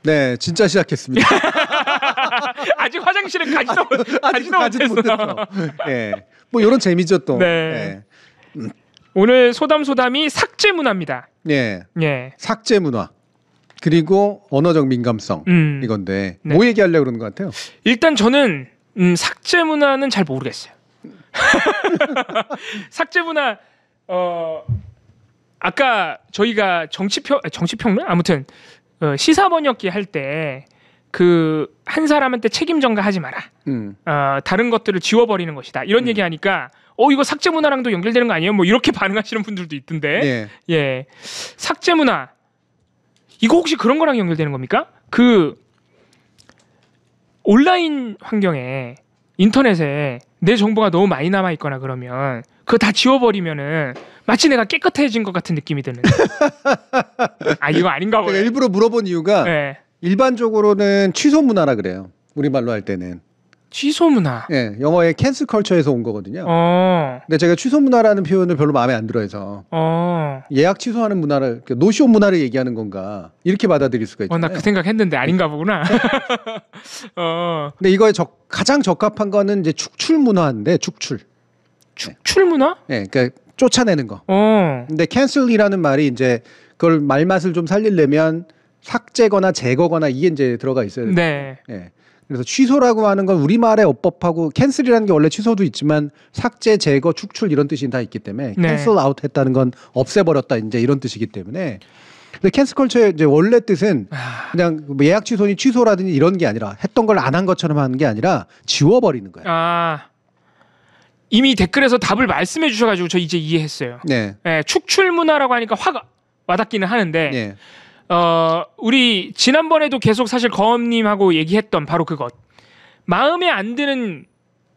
네, 진짜 시작했습니다. 아직 화장실에 가지도 못했어. 네, 뭐 이런 재미죠 또. 네. 오늘 소담이 삭제 문화입니다. 네. 예. 삭제 문화. 그리고 언어적 민감성 이건데 네. 뭐 얘기하려고 그러는 것 같아요? 일단 저는 삭제 문화는 잘 모르겠어요. 삭제 문화 아까 저희가 정치평론 아무튼 시사 번역기 할 때 그 한 사람한테 책임 전가하지 마라. 다른 것들을 지워버리는 것이다. 이런 얘기하니까 이거 삭제 문화랑도 연결되는 거 아니에요? 뭐 이렇게 반응하시는 분들도 있던데. 네. 예, 삭제 문화 이거 혹시 그런 거랑 연결되는 겁니까? 그 온라인 환경에 인터넷에 내 정보가 너무 많이 남아 있거나 그러면 그거 다 지워버리면은 마치 내가 깨끗해진 것 같은 느낌이 드는. 아 이거 아닌가 보네. 제가 일부러 물어본 이유가 네. 일반적으로는 취소 문화라 그래요. 우리말로 할 때는. 취소 문화. 네, 영어의 캔슬 컬처에서 온 거거든요. 어. 근데 제가 취소 문화라는 표현을 별로 마음에 안 들어해서 예약 취소하는 문화를 노쇼 문화를 얘기하는 건가 이렇게 받아들일 수가 있잖아요. 나 그 생각했는데 아닌가 보구나. 근데 이거에 가장 적합한 거는 이제 축출 문화인데 축출 문화? 네, 그러니까 쫓아내는 거. 근데 cancel이라는 말이 이제 그걸 말맛을 좀 살리려면 삭제거나 제거거나 이게 이제 들어가 있어야 돼요. 네. 네. 그래서 취소라고 하는 건 우리말의 어법하고 캔슬이라는 게 원래 취소도 있지만 삭제, 제거, 축출 이런 뜻이 다 있기 때문에 네. 캔슬 아웃 했다는 건 없애버렸다 이제 이런 뜻이기 때문에 근데 캔슬 컬처의 이제 원래 뜻은 그냥 뭐 예약 취소니 취소라든지 이런 게 아니라 했던 걸 안 한 것처럼 하는 게 아니라 지워버리는 거예요. 이미 댓글에서 답을 말씀해 주셔가지고 저 이제 이해했어요. 네. 네, 축출 문화라고 하니까 확 와닿기는 하는데 네. 우리 지난번에도 계속 사실 거엄님하고 얘기했던 바로 그것. 마음에 안 드는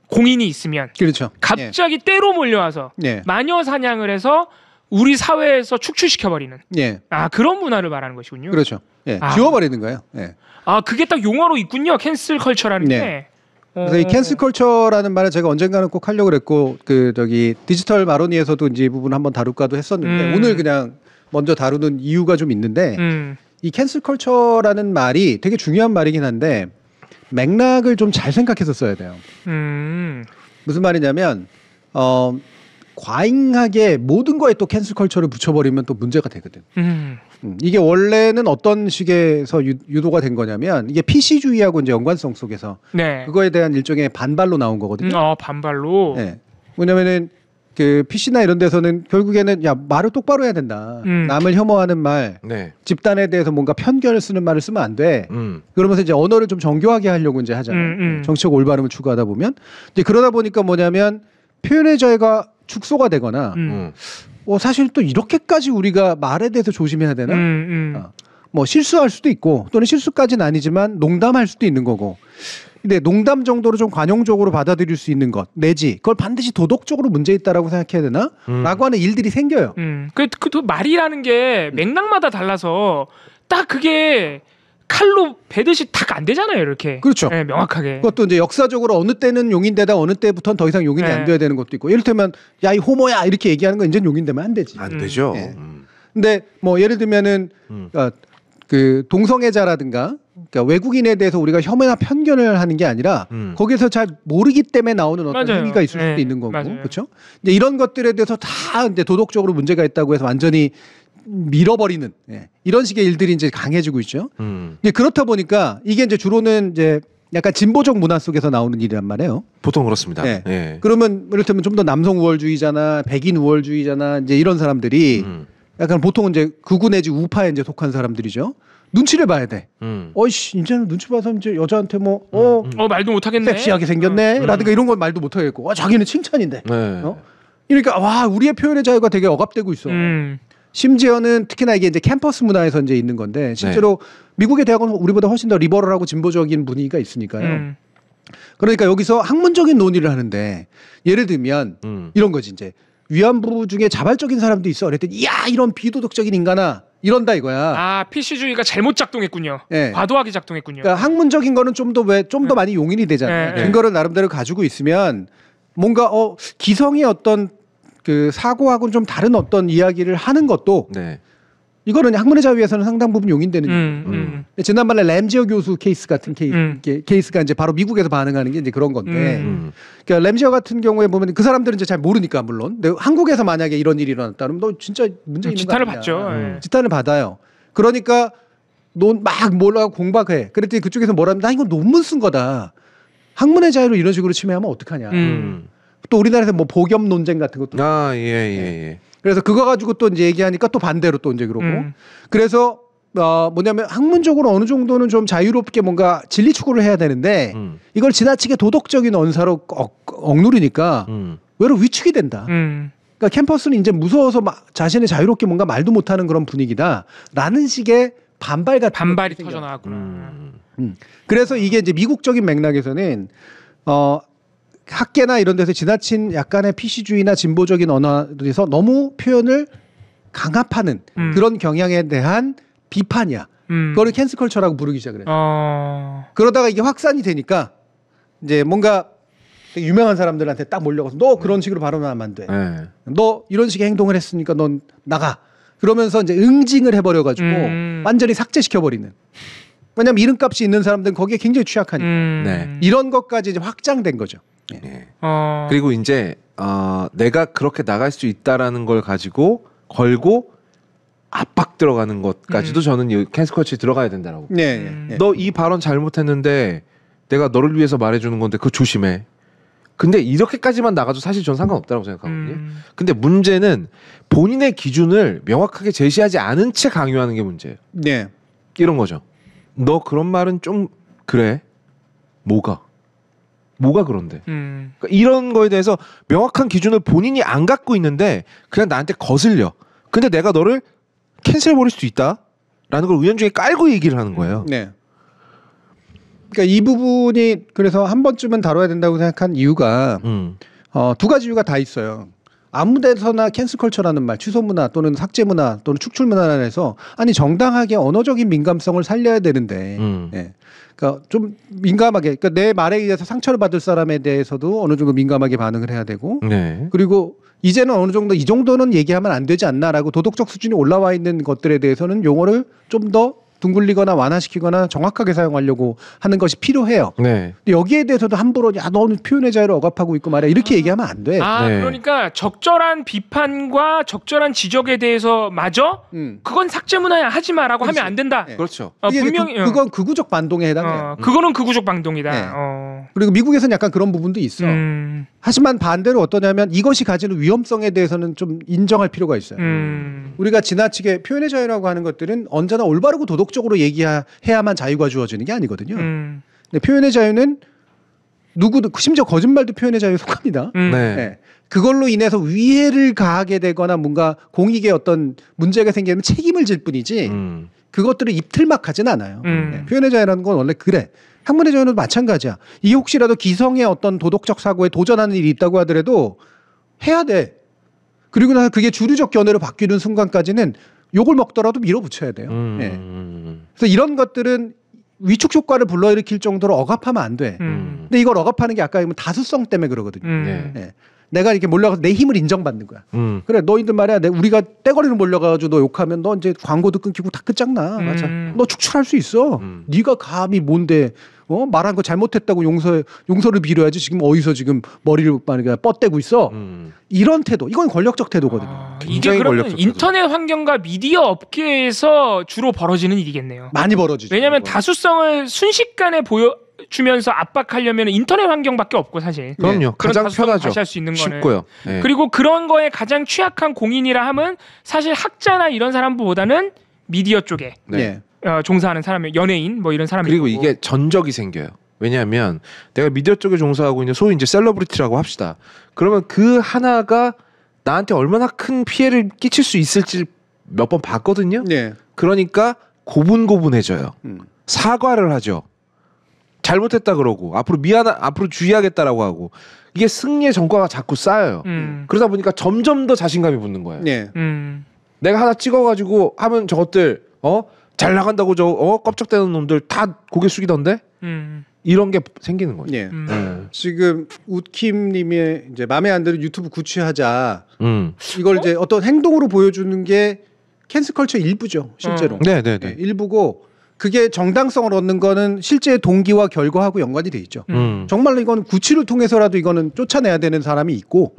공인이 있으면 그렇죠. 갑자기 때로 몰려와서 마녀 사냥을 해서 우리 사회에서 축출시켜버리는 그런 문화를 말하는 것이군요. 그렇죠. 지워버리는 거예요. 그게 딱 용어로 있군요. 캔슬 컬처라는 게. 그래서 이 캔슬 컬처라는 말을 제가 언젠가는 꼭 하려고 그랬고 디지털 마로니에서도 이제 이 부분 한번 다룰까도 했었는데 오늘 그냥 먼저 다루는 이유가 좀 있는데 이 캔슬 컬처라는 말이 되게 중요한 말이긴 한데 맥락을 좀 잘 생각해서 써야 돼요. 무슨 말이냐면 과잉하게 모든 거에 또 캔슬 컬처를 붙여버리면 또 문제가 되거든. 이게 원래는 어떤 식에서 유도가 된 거냐면 이게 PC주의하고 이제 연관성 속에서 그거에 대한 일종의 반발로 나온 거거든요. 반발로. 네. 뭐냐면은 그 PC나 이런 데서는 결국에는 말을 똑바로 해야 된다. 남을 혐오하는 말, 집단에 대해서 뭔가 편견을 쓰는 말을 쓰면 안 돼. 그러면서 이제 언어를 좀 정교하게 하려고 이제 하잖아요. 정치적 올바름을 추구하다 보면 이제 그러다 보니까 뭐냐면 표현의 자유가 축소가 되거나 사실 또 이렇게까지 우리가 말에 대해서 조심해야 되나? 뭐 실수할 수도 있고 또는 실수까지는 아니지만 농담할 수도 있는 거고. 근데 농담 정도로 좀 관용적으로 받아들일 수 있는 것 내지 그걸 반드시 도덕적으로 문제 있다라고 생각해야 되나? 라고 하는 일들이 생겨요. 그 말이라는 게 맥락마다 달라서 딱 그게 칼로 베듯이 딱 안 되잖아요, 이렇게. 그렇죠. 네, 명확하게. 그것도 이제 역사적으로 어느 때는 용인되다 어느 때부터는 더 이상 용인이 안 돼야 되는 것도 있고. 이를테면 야, 이 호모야 이렇게 얘기하는 건 이제는 용인되면 안 되지. 안 되죠. 근데 뭐 예를 들면은 그 동성애자라든가 그러니까 외국인에 대해서 우리가 혐오나 편견을 하는 게 아니라 거기에서 잘 모르기 때문에 나오는 어떤 행위가 있을 수도 있는 거고, 그렇죠? 이제 이런 것들에 대해서 다 이제 도덕적으로 문제가 있다고 해서 완전히 밀어버리는 이런 식의 일들이 이제 강해지고 있죠. 이제 그렇다 보니까 이게 이제 주로는 이제 약간 진보적 문화 속에서 나오는 일이란 말이에요. 보통 그렇습니다. 그러면 이를테면 좀 더 남성 우월주의자나 백인 우월주의자나 이제 이런 사람들이 약간 보통은 이제 극우 내지 우파에 이제 속한 사람들이죠. 눈치를 봐야 돼. 어이씨, 이제는 눈치 봐서 이제 여자한테 말도 못하겠네. 섹시하게 생겼네. 라든가 이런 건 말도 못하겠고, 자기는 칭찬인데. 그러니까, 우리의 표현의 자유가 되게 억압되고 있어. 심지어는 특히나 이게 이제 캠퍼스 문화에서 이제 있는 건데, 실제로 미국의 대학은 우리보다 훨씬 더 리버럴하고 진보적인 분위기가 있으니까요. 그러니까 여기서 학문적인 논의를 하는데, 예를 들면, 이런 거지, 이제. 위안부 중에 자발적인 사람도 있어. 그랬더니, 야, 이런 비도덕적인 인간아. 이런다 이거야. PC주의가 잘못 작동했군요. 과도하게 작동했군요. 그러니까 학문적인 거는 좀 더 많이 용인이 되잖아요. 근거를 나름대로 가지고 있으면 뭔가 기성의 어떤 그 사고하고는 좀 다른 어떤 이야기를 하는 것도 이거는 학문의 자유에서는 상당 부분 용인되는 지난번에 램지어 교수 케이스 같은 케이스가 이제 바로 미국에서 반응하는 게 이제 그런 건데 그러니까 램지어 같은 경우에 보면 그 사람들은 이제 잘 모르니까 물론 근데 한국에서 만약에 이런 일이 일어났다면 너 진짜 문제 있는 거 아니냐. 지탄을 받죠. 지탄을 받아요. 그러니까 막 뭐라고 공박해. 그랬더니 그쪽에서 뭐라면 나 이거 논문 쓴 거다. 학문의 자유를 이런 식으로 침해하면 어떡하냐. 또 우리나라에서 뭐 복염 논쟁 같은 것도. 예. 그래서 그거 가지고 또 이제 얘기하니까 또 반대로 또 이제 그러고. 그래서 뭐냐면 학문적으로 어느 정도는 좀 자유롭게 뭔가 진리 추구를 해야 되는데 이걸 지나치게 도덕적인 언사로 억누르니까 외로 위축이 된다. 그러니까 캠퍼스는 이제 무서워서 막 자신의 자유롭게 뭔가 말도 못하는 그런 분위기다라는 식의 반발이 터져 나왔구나. 그래서 이게 이제 미국적인 맥락에서는 학계나 이런 데서 지나친 약간의 PC주의나 진보적인 언어에서 너무 표현을 강압하는 그런 경향에 대한 비판이야. 그거를 캔슬컬처라고 부르기 시작을 했어. 그러다가 이게 확산이 되니까 이제 뭔가 되게 유명한 사람들한테 딱 몰려가서 너 그런 식으로 발언하면 안 돼. 너 이런 식의 행동을 했으니까 넌 나가. 그러면서 이제 응징을 해버려가지고 완전히 삭제시켜버리는. 왜냐면 이름값이 있는 사람들은 거기에 굉장히 취약하니까. 이런 것까지 이제 확장된 거죠. 그리고 이제 내가 그렇게 나갈 수 있다라는 걸 가지고 걸고 압박 들어가는 것까지도 저는 이 캔슬컬처에 들어가야 된다라고. 너 이 발언 잘못했는데 내가 너를 위해서 말해주는 건데 그거 조심해. 근데 이렇게까지만 나가도 사실 전 상관없다고 생각하거든요. 근데 문제는 본인의 기준을 명확하게 제시하지 않은 채 강요하는 게 문제예요. 이런 거죠. 너 그런 말은 좀 그래. 뭐가 그런데. 그러니까 이런 거에 대해서 명확한 기준을 본인이 안 갖고 있는데 그냥 나한테 거슬려. 근데 내가 너를 캔슬해버릴 수도 있다라는 걸 은연중에 깔고 얘기를 하는 거예요. 그러니까 이 부분이 그래서 한 번쯤은 다뤄야 된다고 생각한 이유가 두 가지 이유가 다 있어요. 아무 데서나 캔슬컬처라는 말, 취소문화 또는 삭제문화 또는 축출문화에서 아니 정당하게 언어적인 민감성을 살려야 되는데 그러니까 좀 민감하게 그러니까 내 말에 의해서 상처를 받을 사람에 대해서도 어느 정도 민감하게 반응을 해야 되고 그리고 이제는 어느 정도 이 정도는 얘기하면 안 되지 않나라고 도덕적 수준이 올라와 있는 것들에 대해서는 용어를 좀 더 둥글리거나 완화시키거나 정확하게 사용하려고 하는 것이 필요해요. 근데 여기에 대해서도 함부로 야 너는 표현의 자유를 억압하고 있고 말이야 이렇게 얘기하면 안 돼. 그러니까 적절한 비판과 적절한 지적에 대해서 마저 그건 삭제 문화야 하지 마라고 하면 안 된다. 그렇죠. 분명히 그건 극우적 반동에 해당해요. 그거는 극우적 반동이다. 그리고 미국에서는 약간 그런 부분도 있어. 하지만 반대로 어떠냐면 이것이 가지는 위험성에 대해서는 좀 인정할 필요가 있어요. 우리가 지나치게 표현의 자유라고 하는 것들은 언제나 올바르고 도덕적으로 얘기해야만 자유가 주어지는 게 아니거든요. 근데 표현의 자유는 누구도 심지어 거짓말도 표현의 자유에 속합니다. 그걸로 인해서 위해를 가하게 되거나 뭔가 공익에 어떤 문제가 생기면 책임을 질 뿐이지 그것들을 입틀막하진 않아요. 표현의 자유라는 건 원래 그래. 학문의 자유는 마찬가지야. 이게 혹시라도 기성의 어떤 도덕적 사고에 도전하는 일이 있다고 하더라도 해야 돼. 그리고 나서 그게 주류적 견해로 바뀌는 순간까지는 욕을 먹더라도 밀어붙여야 돼요. 그래서 이런 것들은 위축 효과를 불러일으킬 정도로 억압하면 안 돼. 근데 이걸 억압하는 게 아까 얘기한 다수성 때문에 그러거든요. 내가 이렇게 몰려가서 내 힘을 인정받는 거야. 그래 너희들 말이야 우리가 떼거리로 몰려가지고 너 욕하면 너 이제 광고도 끊기고 다 끝장나. 맞아. 너 축출할 수 있어. 네가 감히 뭔데 말한 거 잘못했다고 용서를 빌어야지 지금 어디서 지금 머리를 뻗대고 있어. 이런 태도 이건 권력적 태도거든요. 이게 그러면 인터넷 환경과 미디어 업계에서 주로 벌어지는 일이겠네요. 많이 벌어지죠. 왜냐하면 다수성을 순식간에 주면서 압박하려면 인터넷 환경밖에 없고 사실. 그럼요. 가장 편하죠. 할 수 있는 거는. 쉽고요. 그리고 그런 거에 가장 취약한 공인이라 하면 사실 학자나 이런 사람보다는 미디어 쪽에 종사하는 사람, 연예인 뭐 이런 사람이. 그리고 이게 전적이 생겨요. 왜냐하면 내가 미디어 쪽에 종사하고 있는 소위 이제 셀러브리티라고 합시다. 그러면 그 하나가 나한테 얼마나 큰 피해를 끼칠 수 있을지 몇 번 봤거든요. 그러니까 고분고분해져요. 사과를 하죠. 잘못했다 그러고 앞으로 주의하겠다라고 하고 이게 승리의 전과가 자꾸 쌓여요. 그러다 보니까 점점 더 자신감이 붙는 거예요. 내가 하나 찍어가지고 하면 저것들 잘 나간다고 껍적대는 놈들 다 고개 숙이던데 이런 게 생기는 거죠. 지금 우킴님이 이제 마음에 안 드는 유튜브 구취하자 이걸 이제 어떤 행동으로 보여주는 게 캔슬컬처 일부죠, 실제로. 네네네. 네, 일부고 그게 정당성을 얻는 거는 실제 동기와 결과하고 연관이 돼 있죠. 정말로 이건 구치를 통해서라도 이거는 쫓아내야 되는 사람이 있고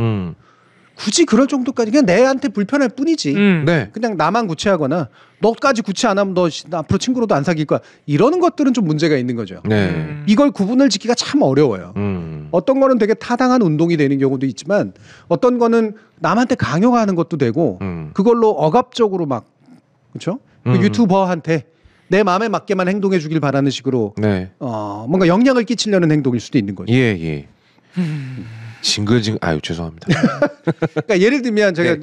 굳이 그럴 정도까지 그냥 내한테 불편할 뿐이지. 네. 그냥 나만 구치하거나 너까지 구치 안 하면 너 앞으로 친구로도 안 사귈 거야. 이러는 것들은 좀 문제가 있는 거죠. 네. 이걸 구분을 짓기가 참 어려워요. 어떤 거는 되게 타당한 운동이 되는 경우도 있지만 어떤 거는 남한테 강요하는 것도 되고 그걸로 억압적으로 막 그렇죠? 그 유튜버한테 내 마음에 맞게만 행동해 주길 바라는 식으로 네. 뭔가 영향을 끼치려는 행동일 수도 있는 거죠. 예. 징글징글 아유 죄송합니다. 그러니까 예를 들면 제가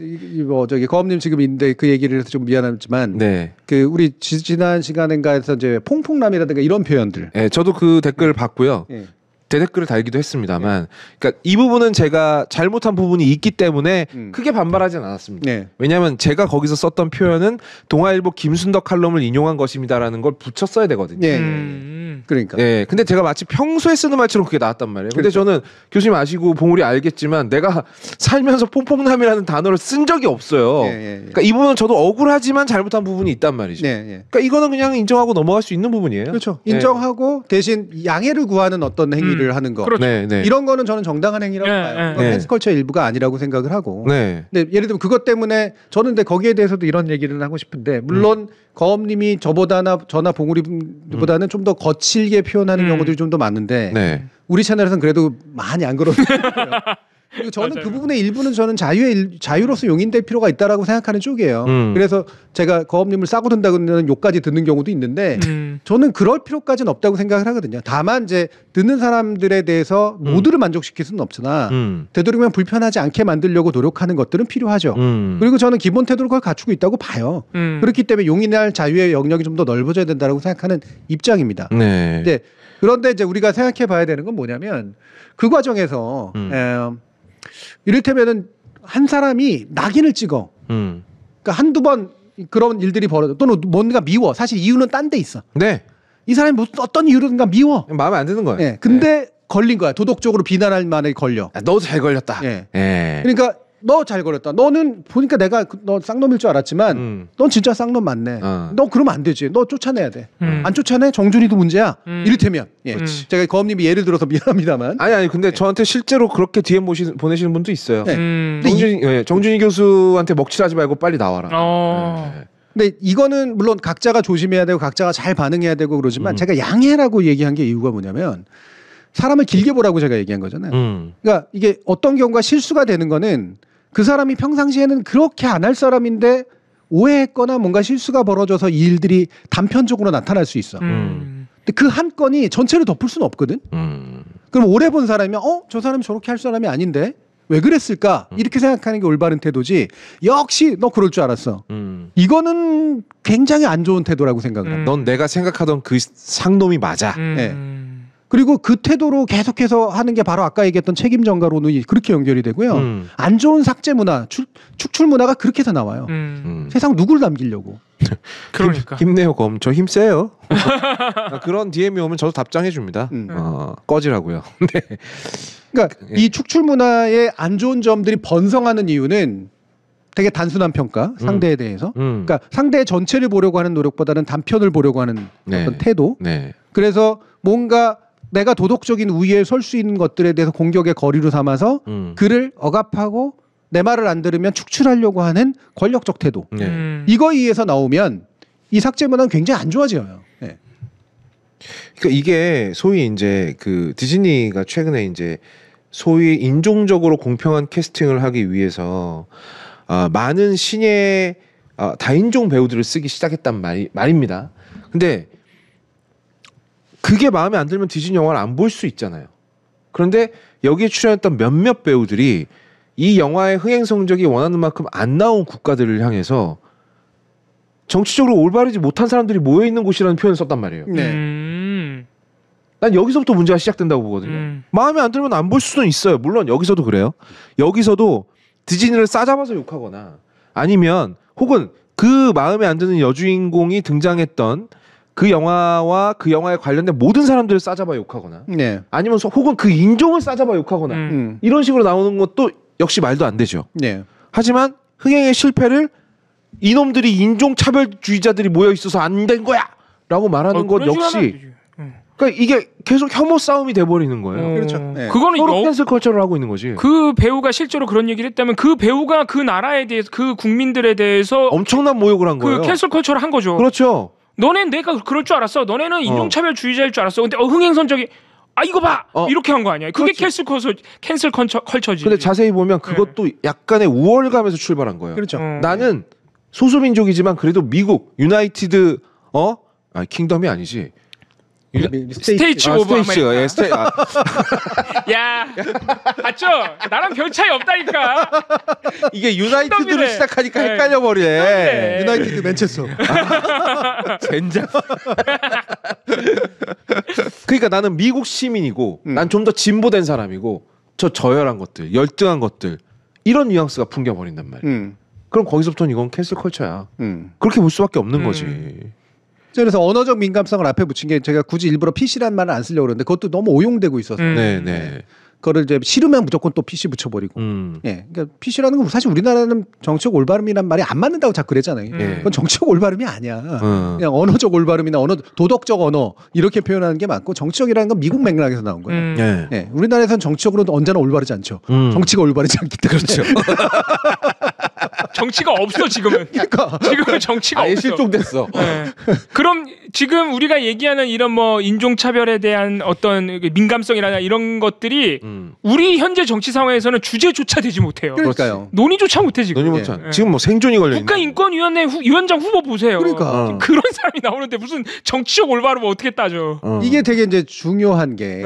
저기 거업님 지금 있는데 그 얘기를 해서 좀 미안하지만 그 우리 지난 시간인가에서 이제 퐁퐁남이라든가 이런 표현들. 네, 저도 그 댓글을 봤고요. 대댓글을 달기도 했습니다만, 그러니까 이 부분은 제가 잘못한 부분이 있기 때문에 크게 반발하진 않았습니다. 왜냐하면 제가 거기서 썼던 표현은 동아일보 김순덕 칼럼을 인용한 것입니다라는 걸 붙였어야 되거든요. 그러니까. 네, 근데 제가 마치 평소에 쓰는 말처럼 그게 나왔단 말이에요. 근데 저는 교수님 아시고 봉우리 알겠지만 내가 살면서 퐁퐁남이라는 단어를 쓴 적이 없어요. 그러니까 이 부분은 저도 억울하지만 잘못한 부분이 있단 말이죠. 그러니까 이거는 그냥 인정하고 넘어갈 수 있는 부분이에요. 그렇죠. 인정하고 대신 양해를 구하는 어떤 행위를 하는 거. 그렇죠. 이런 거는 저는 정당한 행위라고 봐요. 캔슬컬처의 일부가 아니라고 생각을 하고. 근데 예를 들면 그것 때문에 저는 근데 거기에 대해서도 이런 얘기를 하고 싶은데 물론 거업님이 저나 봉우리보다는 좀 더 거칠게 표현하는 경우들이 좀 더 많은데 우리 채널에서는 그래도 많이 안 그러는 거예요. 그리고 저는 맞아요. 그 부분의 일부는 저는 자유로서 용인될 필요가 있다라고 생각하는 쪽이에요. 그래서 제가 거업님을 싸고 든다는 욕까지 듣는 경우도 있는데 저는 그럴 필요까지는 없다고 생각을 하거든요. 다만 이제 듣는 사람들에 대해서 모두를 만족시킬 수는 없으나 되도록이면 불편하지 않게 만들려고 노력하는 것들은 필요하죠. 그리고 저는 기본 태도를 그걸 갖추고 있다고 봐요. 그렇기 때문에 용인할 자유의 영역이 좀 더 넓어져야 된다고 생각하는 입장입니다. 그런데 이제 우리가 생각해 봐야 되는 건 뭐냐면 그 과정에서 이를테면은 한 사람이 낙인을 찍어. 그러니까 한두 번 그런 일들이 벌어져. 또는 뭔가 미워. 사실 이유는 딴 데 있어. 이 사람이 무슨 어떤 이유로든가 미워. 마음에 안 드는 거예요. 근데 걸린 거야. 도덕적으로 비난할 만에 걸려. 너도 잘 걸렸다. 그러니까 너 잘 걸렸다. 너는 보니까 내가 너 쌍놈일 줄 알았지만 넌 진짜 쌍놈 맞네. 너 그러면 안 되지. 너 쫓아내야 돼. 안 쫓아내? 정준이도 문제야. 이를테면. 제가 거업님이 예를 들어서 미안합니다만. 아니 근데 저한테 실제로 그렇게 DM 보내시는 분도 있어요. 정준이 교수한테 먹칠하지 말고 빨리 나와라. 근데 이거는 물론 각자가 조심해야 되고 각자가 잘 반응해야 되고 그러지만 제가 양해라고 얘기한 게 이유가 뭐냐면 사람을 길게 보라고 제가 얘기한 거잖아요. 그러니까 이게 어떤 경우가 실수가 되는 거는 그 사람이 평상시에는 그렇게 안 할 사람인데 오해했거나 뭔가 실수가 벌어져서 이 일들이 단편적으로 나타날 수 있어. 근데 그 한 건이 전체를 덮을 수는 없거든. 그럼 오래 본 사람이면 저 사람이 저렇게 할 사람이 아닌데 왜 그랬을까? 이렇게 생각하는 게 올바른 태도지. 역시 너 그럴 줄 알았어. 이거는 굉장히 안 좋은 태도라고 생각을 합니다. 넌 내가 생각하던 그 상놈이 맞아. 그리고 그 태도로 계속해서 하는 게 바로 아까 얘기했던 책임 전가로는 그렇게 연결이 되고요. 안 좋은 삭제 문화, 축출 문화가 그렇게 해서 나와요. 세상 누굴 남기려고. 그러니까. 힘내요, 검. 저 힘세요. 그런 DM이 오면 저도 답장해 줍니다. 꺼지라고요. 그러니까 이 축출 문화의 안 좋은 점들이 번성하는 이유는 되게 단순한 평가, 상대에 대해서. 그러니까 상대 전체를 보려고 하는 노력보다는 단편을 보려고 하는 어떤 태도. 그래서 뭔가 내가 도덕적인 우위에 설 수 있는 것들에 대해서 공격의 거리로 삼아서 그를 억압하고 내 말을 안 들으면 축출하려고 하는 권력적 태도. 이거에 의해서 나오면 이 삭제 문화는 굉장히 안 좋아져요. 그러니까 이게 소위 이제 그 디즈니가 최근에 이제 소위 인종적으로 공평한 캐스팅을 하기 위해서 많은 신예 다인종 배우들을 쓰기 시작했단 말입니다. 근데 그게 마음에 안 들면 디즈니 영화를 안 볼 수 있잖아요. 그런데 여기에 출연했던 몇몇 배우들이 이 영화의 흥행 성적이 원하는 만큼 안 나온 국가들을 향해서 정치적으로 올바르지 못한 사람들이 모여 있는 곳이라는 표현을 썼단 말이에요. 난 여기서부터 문제가 시작된다고 보거든요. 마음에 안 들면 안 볼 수는 있어요. 물론 여기서도 그래요. 여기서도 디즈니를 싸잡아서 욕하거나 아니면 혹은 그 마음에 안 드는 여주인공이 등장했던 그 영화와 그 영화에 관련된 모든 사람들을 싸잡아 욕하거나 아니면 혹은 그 인종을 싸잡아 욕하거나 이런 식으로 나오는 것도 역시 말도 안 되죠. 하지만 흥행의 실패를 이놈들이 인종차별주의자들이 모여 있어서 안 된 거야라고 말하는 것 역시 그러니까 이게 계속 혐오 싸움이 돼버리는 거예요. 그렇죠. 네. 그거는 서로 캔슬 컬처를 하고 있는 거지. 그 배우가 실제로 그런 얘기를 했다면 그 배우가 그 나라에 대해서 그 국민들에 대해서 엄청난 모욕을 한 거예요. 그 캔슬 컬처를 한 거죠. 그렇죠. 너네 내가 그럴 줄 알았어. 너네는 인종차별주의자일 줄 알았어. 근데 흥행선적이 이거 봐 이렇게 한 거 아니야. 그게 그렇죠. 캔슬 컬처지. 근데 자세히 보면 그것도 약간의 우월감에서 출발한 거예요. 그렇죠. 나는 소수민족이지만 그래도 미국 유나이티드 킹덤이 아니지. 스테이츠 오브 아메리카. 야, 봤죠? 나랑 별 차이 없다니까. 이게 유나이티드로 시작하니까 헷갈려 버리네. 유나이티드 맨체스터. 젠장. 그러니까 나는 미국 시민이고, 난 좀 더 진보된 사람이고, 저열한 것들, 열등한 것들 이런 뉘앙스가 풍겨 버린단 말이야. 그럼 거기서부터는 이건 캔슬 컬처야. 그렇게 볼 수밖에 없는 거지. 그래서 언어적 민감성을 앞에 붙인 게 제가 굳이 일부러 PC라는 말을 안 쓰려고 그러는데 그것도 너무 오용되고 있어서 그거를 이제 싫으면 무조건 또 PC 붙여버리고 그러니까 PC라는 건 사실 우리나라는 정치적 올바름이란 말이 안 맞는다고 자꾸 그랬잖아요. 그건 정치적 올바름이 아니야. 그냥 언어적 올바름이나 도덕적 언어 이렇게 표현하는 게 맞고 정치적이라는 건 미국 맥락에서 나온 거예요. 우리나라에서는 정치적으로 언제나 올바르지 않죠. 정치가 올바르지 않기 때문에. 그렇죠. 정치가 없어 지금은. 그러니까. 지금은 정치가 아예 없어. 실종됐어. 그럼 지금 우리가 얘기하는 이런 뭐 인종차별에 대한 어떤 민감성이나 이런 것들이 우리 현재 정치 상황에서는 주제조차 되지 못해요. 그러니까요. 논의조차 못해 지금. 논의 못해. 지금 뭐 생존이 걸려 있는. 국가인권위원회 위원장 후보 보세요. 그러니까 그런 사람이 나오는데 무슨 정치적 올바름을 어떻게 따져? 이게 되게 이제 중요한 게.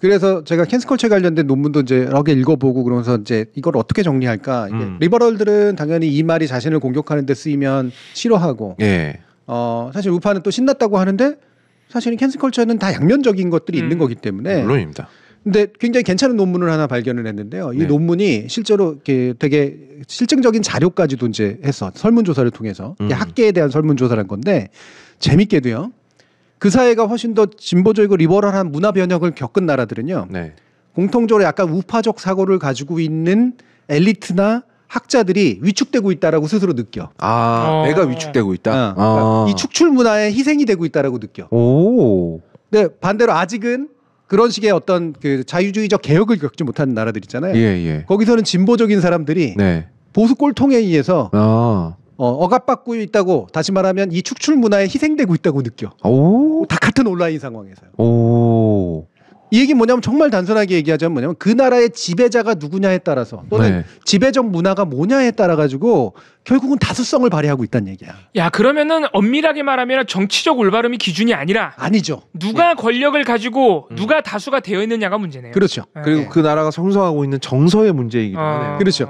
그래서 제가 캔슬컬처에 관련된 논문도 이제 여러 개 읽어보고 그러면서 이제 이걸 어떻게 정리할까. 이게 리버럴들은 당연히 이 말이 자신을 공격하는 데 쓰이면 싫어하고 사실 우파는 또 신났다고 하는데 사실은 캔슬컬처는 다 양면적인 것들이 있는 거기 때문에 물론입니다. 근데 굉장히 괜찮은 논문을 하나 발견을 했는데요. 이 논문이 실제로 이렇게 되게 실증적인 자료까지도 이제 해서 설문조사를 통해서 학계에 대한 설문조사란 건데 재밌게도요. 그 사회가 훨씬 더 진보적이고 리버럴한 문화 변혁을 겪은 나라들은요. 공통적으로 약간 우파적 사고를 가지고 있는 엘리트나 학자들이 위축되고 있다라고 스스로 느껴. 내가 위축되고 있다. 그러니까 이 축출 문화의 희생이 되고 있다라고 느껴. 근데 반대로 아직은 그런 식의 어떤 그 자유주의적 개혁을 겪지 못하는 나라들 있잖아요. 거기서는 진보적인 사람들이 보수 꼴통에 의해서 억압받고 있다고, 다시 말하면 이 축출 문화에 희생되고 있다고 느껴. 다 같은 온라인 상황에서요. 이 얘기는 뭐냐면 정말 단순하게 얘기하자면 뭐냐면 그 나라의 지배자가 누구냐에 따라서 또는 지배적 문화가 뭐냐에 따라 가지고 결국은 다수성을 발휘하고 있다는 얘기야. 야, 그러면은 엄밀하게 말하면 정치적 올바름이 기준이 아니라 아니죠. 누가 권력을 가지고 누가 다수가 되어 있느냐가 문제네요. 그렇죠. 그리고 그 나라가 성성하고 있는 정서의 문제이기도 하네요. 그렇죠.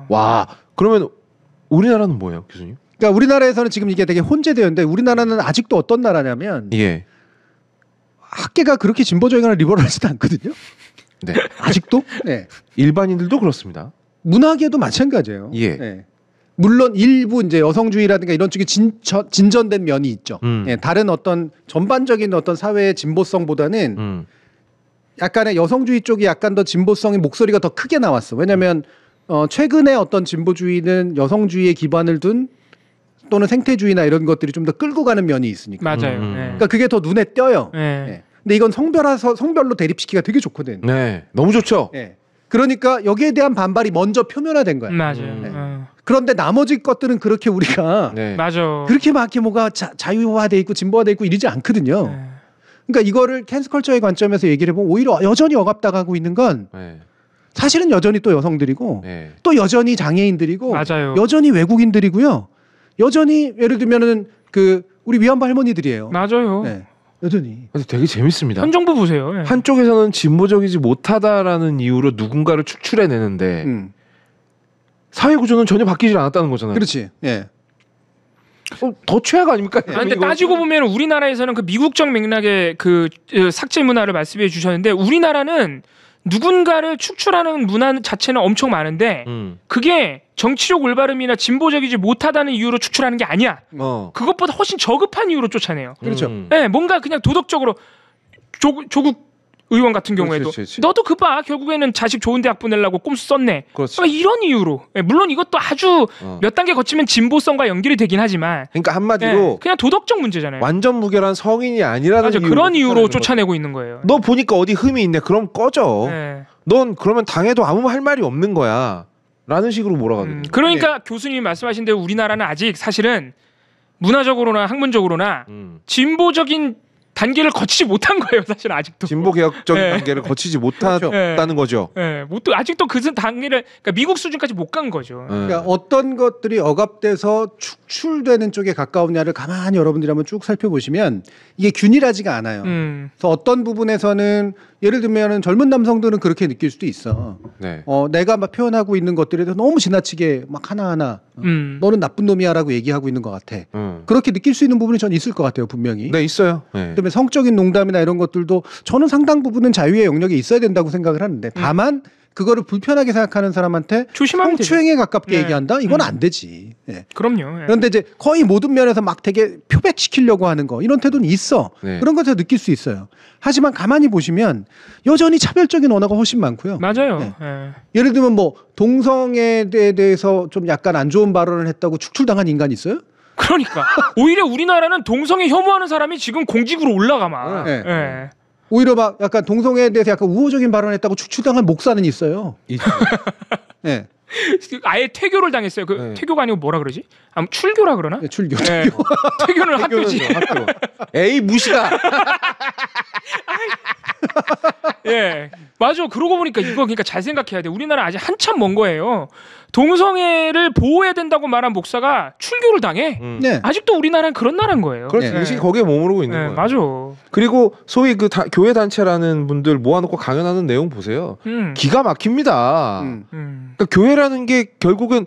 와, 그러면 우리나라는 뭐예요, 교수님? 그러니까 우리나라에서는 지금 이게 되게 혼재되어 있는데 우리나라는 아직도 어떤 나라냐면 학계가 그렇게 진보적이거나 리버럴하지도 않거든요. 아직도? 일반인들도 그렇습니다. 문화계도 마찬가지예요. 물론 일부 이제 여성주의라든가 이런 쪽에 진전된 면이 있죠. 다른 어떤 전반적인 어떤 사회의 진보성보다는 약간의 여성주의 쪽이 약간 더 진보성의 목소리가 더 크게 나왔어. 왜냐하면 최근에 어떤 진보주의는 여성주의에 기반을 둔 또는 생태주의나 이런 것들이 좀 더 끌고 가는 면이 있으니까. 맞아요. 그러니까 그게 더 눈에 띄어요. 근데 이건 성별로 대립시키기가 되게 좋거든. 너무 좋죠. 그러니까 여기에 대한 반발이 먼저 표면화된 거야. 맞아요. 그런데 나머지 것들은 그렇게 우리가 맞아. 그렇게 막 이렇게 뭐가 자유화돼 있고 진보화돼 있고 이러지 않거든요. 그러니까 이거를 캔슬컬처의 관점에서 얘기를 해보면 오히려 여전히 억압당하고 있는 건 사실은 여전히 또 여성들이고 또 여전히 장애인들이고 맞아요. 여전히 외국인들이고요. 여전히 예를 들면은 그 우리 위안부 할머니들이에요. 맞아요. 여전히. 근데 되게 재밌습니다. 현 정부 보세요. 한쪽에서는 진보적이지 못하다라는 이유로 누군가를 추출해내는데 사회 구조는 전혀 바뀌지 않았다는 거잖아요. 그렇지. 더 최악 아닙니까? 근데 따지고 보면 우리나라에서는 그 미국적 맥락의 그 삭제 문화를 말씀해 주셨는데 우리나라는 누군가를 축출하는 문화 자체는 엄청 많은데 그게 정치적 올바름이나 진보적이지 못하다는 이유로 축출하는 게 아니야. 그것보다 훨씬 저급한 이유로 쫓아내요. 그렇죠. 뭔가 그냥 도덕적으로 조국 의원 같은 경우에도 그렇지. 너도 그 봐 결국에는 자식 좋은 대학 보내려고 꼼수 썼네. 그러니까 이런 이유로 물론 이것도 아주 몇 단계 거치면 진보성과 연결이 되긴 하지만 그러니까 한마디로 그냥 도덕적 문제잖아요. 완전 무결한 성인이 아니라는 맞아, 그런 이유로 쫓아내고 있는 거예요. 너 보니까 어디 흠이 있네. 그럼 꺼져. 넌 그러면 당해도 아무 할 말이 없는 거야. 라는 식으로 몰아가거든요. 그러니까 교수님이 말씀하신 대로 우리나라는 아직 사실은 문화적으로나 학문적으로나 진보적인 단계를 거치지 못한 거예요, 사실 아직도. 진보 개혁적인 단계를 거치지 못했다는 거죠. 아직도 그 단계를 그러니까 미국 수준까지 못 간 거죠. 그러니까 어떤 것들이 억압돼서 축출되는 쪽에 가까우냐를 가만히 여러분들이 한번 쭉 살펴보시면 이게 균일하지가 않아요. 그래서 어떤 부분에서는 예를 들면 젊은 남성들은 그렇게 느낄 수도 있어. 내가 막 표현하고 있는 것들에 대해서 너무 지나치게 막 하나하나 너는 나쁜 놈이야라고 얘기하고 있는 것 같아. 그렇게 느낄 수 있는 부분이 저는 있을 것 같아요, 분명히. 네, 있어요. 그다음에 성적인 농담이나 이런 것들도 저는 상당 부분은 자유의 영역에 있어야 된다고 생각을 하는데 다만 그거를 불편하게 생각하는 사람한테 성추행에 가깝게 얘기한다? 이건 안 되지. 그럼요. 그런데 이제 거의 모든 면에서 막 되게 표백시키려고 하는 거 이런 태도는 있어. 그런 것에서 느낄 수 있어요. 하지만 가만히 보시면 여전히 차별적인 언어가 훨씬 많고요. 맞아요. 예를 들면 뭐 동성애에 대해서 좀 약간 안 좋은 발언을 했다고 축출당한 인간이 있어요? 그러니까 오히려 우리나라는 동성애 혐오하는 사람이 지금 공직으로 올라가 막. 오히려 막 약간 동성애에 대해서 약간 우호적인 발언했다고 축출당한 목사는 있어요. 네. 아예 퇴교를 당했어요. 그 퇴교가 아니고 뭐라 그러지? 출교라 그러나? 출교. 퇴교는 학교지. 학교. 에이 무시다. 맞아. 그러고 보니까 이거 그러니까 잘 생각해야 돼. 우리나라 아직 한참 먼 거예요. 동성애를 보호해야 된다고 말한 목사가 출교를 당해. 아직도 우리나라는 그런 나라인 거예요. 그렇지. 의식이 거기에 머무르고 있는 거예요. 맞아. 그리고 소위 그 교회 단체라는 분들 모아놓고 강연하는 내용 보세요. 기가 막힙니다. 그러니까 교회라는 게 결국은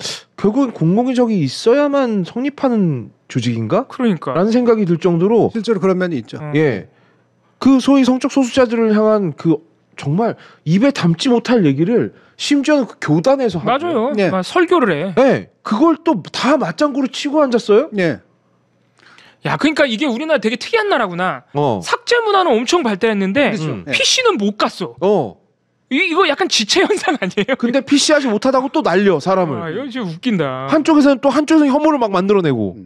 공공의적이 있어야만 성립하는 조직인가? 그러니까. 라는 생각이 들 정도로 실제로 그런 면이 있죠. 그 소위 성적 소수자들을 향한 그 정말 입에 담지 못할 얘기를 심지어는 그 교단에서 맞아요. 설교를 해. 그걸 또 다 맞장구로 치고 앉았어요? 야, 그러니까 이게 우리나라 되게 특이한 나라구나. 삭제 문화는 엄청 발달했는데 PC는 못 갔어. 이거 약간 지체 현상 아니에요? 근데 PC 하지 못하다고 또 날려 사람을. 이거 진짜 웃긴다. 한쪽에서는 또 한쪽에서 혐오를 막 만들어내고.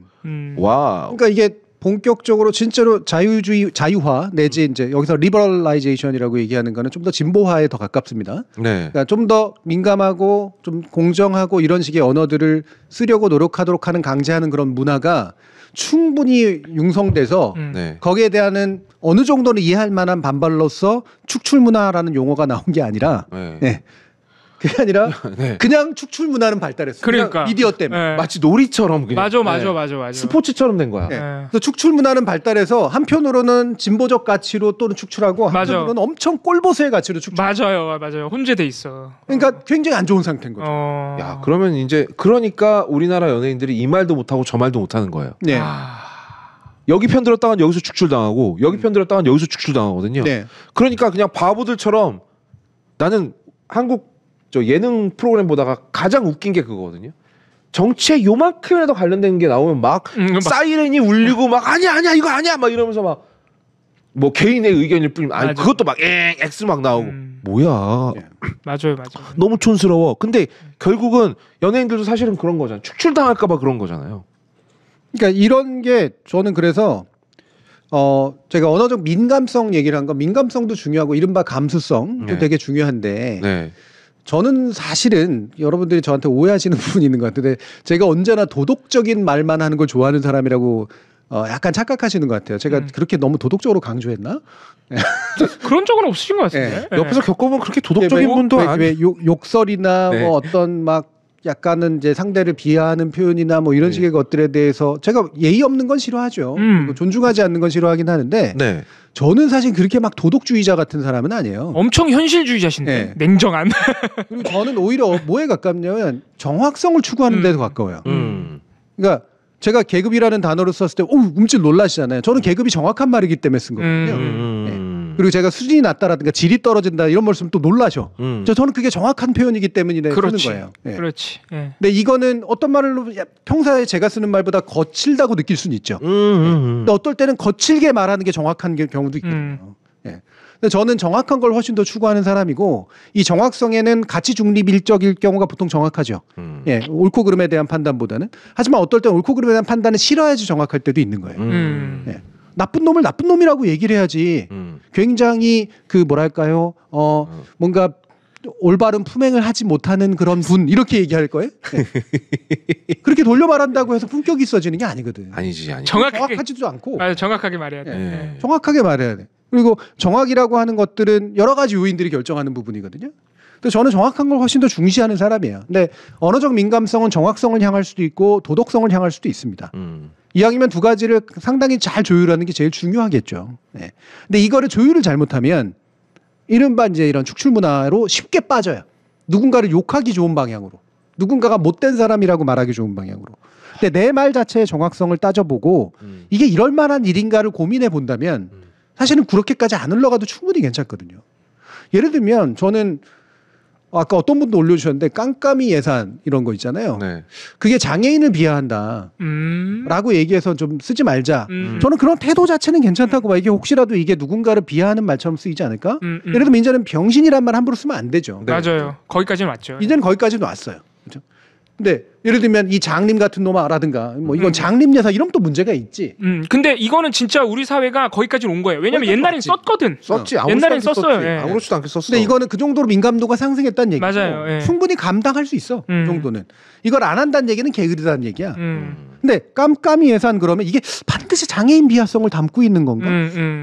와. 그러니까 이게 본격적으로 진짜로 자유화 내지 이제 여기서 리버럴라이제이션이라고 얘기하는 거는 좀 더 진보화에 더 가깝습니다. 그러니까 좀 더 민감하고 좀 공정하고 이런 식의 언어들을 쓰려고 노력하도록 하는 강제하는 그런 문화가 충분히 융성돼서 거기에 대한 어느 정도는 이해할 만한 반발로서 축출 문화라는 용어가 나온 게 아니라 그게 아니라 그냥 축출 문화는 발달했어요. 그러니까 미디어 때문에 마치 놀이처럼 그냥. 맞아. 스포츠처럼 된 거야. 그래서 축출 문화는 발달해서 한편으로는 진보적 가치로 또는 축출하고 한편으로는 엄청 꼴보수의 가치로 축출. 맞아요. 혼재돼 있어. 그러니까 굉장히 안 좋은 상태인 거죠. 야, 그러면 이제 그러니까 우리나라 연예인들이 이 말도 못하고 저 말도 못하는 거예요. 여기 편 들었다간 여기서 축출당하고 여기 편 들었다간 여기서 축출당하거든요. 그러니까 그냥 바보들처럼 나는 한국 예능 프로그램 보다가 가장 웃긴 게 그거거든요. 정치에 요만큼이라도 관련된 게 나오면 막 사이렌이 울리고 막 아니야 이거 아니야 막 이러면서 막 뭐 개인의 의견일 뿐이면 아니 그것도 막 X 막 나오고 뭐야. 맞아요. 너무 촌스러워. 근데 결국은 연예인들도 사실은 그런 거잖아요. 축출당할까 봐 그런 거잖아요. 그러니까 이런 게 저는 그래서 제가 언어적 민감성 얘기를 한 건 민감성도 중요하고 이른바 감수성도 되게 중요한데 저는 사실은 여러분들이 저한테 오해하시는 부분이 있는 것 같은데 제가 언제나 도덕적인 말만 하는 걸 좋아하는 사람이라고 약간 착각하시는 것 같아요. 제가 그렇게 너무 도덕적으로 강조했나? 그런 적은 없으신 것 같은데. 옆에서 겪어보면 그렇게 도덕적인 분도 왜 욕설이나 뭐 어떤 막 약간은 이제 상대를 비하하는 표현이나 뭐 이런 식의 것들에 대해서 제가 예의 없는 건 싫어하죠. 존중하지 않는 건 싫어하긴 하는데 저는 사실 그렇게 막 도덕주의자 같은 사람은 아니에요. 엄청 현실주의자신데 냉정한. 그리고 저는 오히려 뭐에 가깝냐면 정확성을 추구하는 데도 가까워요. 그러니까 제가 계급이라는 단어를 썼을 때 움찔 놀라시잖아요. 저는 계급이 정확한 말이기 때문에 쓴 거거든요. 그리고 제가 수준이 낮다라든가 질이 떨어진다 이런 말씀 또 놀라죠. 저는 그게 정확한 표현이기 때문에 쓰는 거예요. 그렇지. 근데 이거는 어떤 말로 평소에 제가 쓰는 말보다 거칠다고 느낄 수는 있죠. 근데 어떨 때는 거칠게 말하는 게 정확한 경우도 있거든요. 근데 저는 정확한 걸 훨씬 더 추구하는 사람이고 이 정확성에는 가치 중립 일적일 경우가 보통 정확하죠. 예, 옳고 그름에 대한 판단보다는. 하지만 어떨 때 옳고 그름에 대한 판단을 싫어야지 정확할 때도 있는 거예요. 예. 나쁜 놈을 나쁜 놈이라고 얘기를 해야지. 굉장히 그 뭐랄까요? 뭔가 올바른 품행을 하지 못하는 그런 분 이렇게 얘기할 거예요? 네. 그렇게 돌려 말한다고 해서 품격이 있어지는 게 아니거든. 아니지. 정확하지도 않고. 맞아, 정확하게 말해야 돼. 네. 정확하게 말해야 돼. 그리고 정확이라고 하는 것들은 여러 가지 요인들이 결정하는 부분이거든요. 그래서 저는 정확한 걸 훨씬 더 중시하는 사람이에요. 근데 언어적 민감성은 정확성을 향할 수도 있고 도덕성을 향할 수도 있습니다. 이왕이면 두 가지를 상당히 잘 조율하는 게 제일 중요하겠죠. 네. 근데 이거를 조율을 잘못하면 이른바 이제 이런 축출 문화로 쉽게 빠져요. 누군가를 욕하기 좋은 방향으로. 누군가가 못된 사람이라고 말하기 좋은 방향으로. 근데 내 말 자체의 정확성을 따져보고 이게 이럴 만한 일인가를 고민해 본다면 사실은 그렇게까지 안 흘러가도 충분히 괜찮거든요. 예를 들면 저는 아까 어떤 분도 올려주셨는데 깜깜이 예산 이런 거 있잖아요. 네. 그게 장애인을 비하한다 라고 얘기해서 좀 쓰지 말자. 저는 그런 태도 자체는 괜찮다고 봐. 이게 혹시라도 이게 누군가를 비하하는 말처럼 쓰이지 않을까? 예를 들면 이제는 병신이란 말 함부로 쓰면 안 되죠. 네. 맞아요. 거기까지는 왔죠. 이제는 거기까지는 왔어요. 그렇죠? 근데 예를 들면 이 장님 같은 놈아라든가 뭐 이건 장님 여사 이런 또 문제가 있지. 근데 이거는 진짜 우리 사회가 거기까지 온 거예요. 왜냐면 옛날엔 왔지. 썼거든. 썼지. 옛날엔 썼어요. 예. 아무렇지도 않게 썼어. 근데 이거는 그 정도로 민감도가 상승했다는 얘기고 맞아요. 예. 충분히 감당할 수 있어. 그 정도는. 이걸 안 한다는 얘기는 게으르다는 얘기야. 근데 깜깜이 예산 그러면 이게 반드시 장애인 비하성을 담고 있는 건가?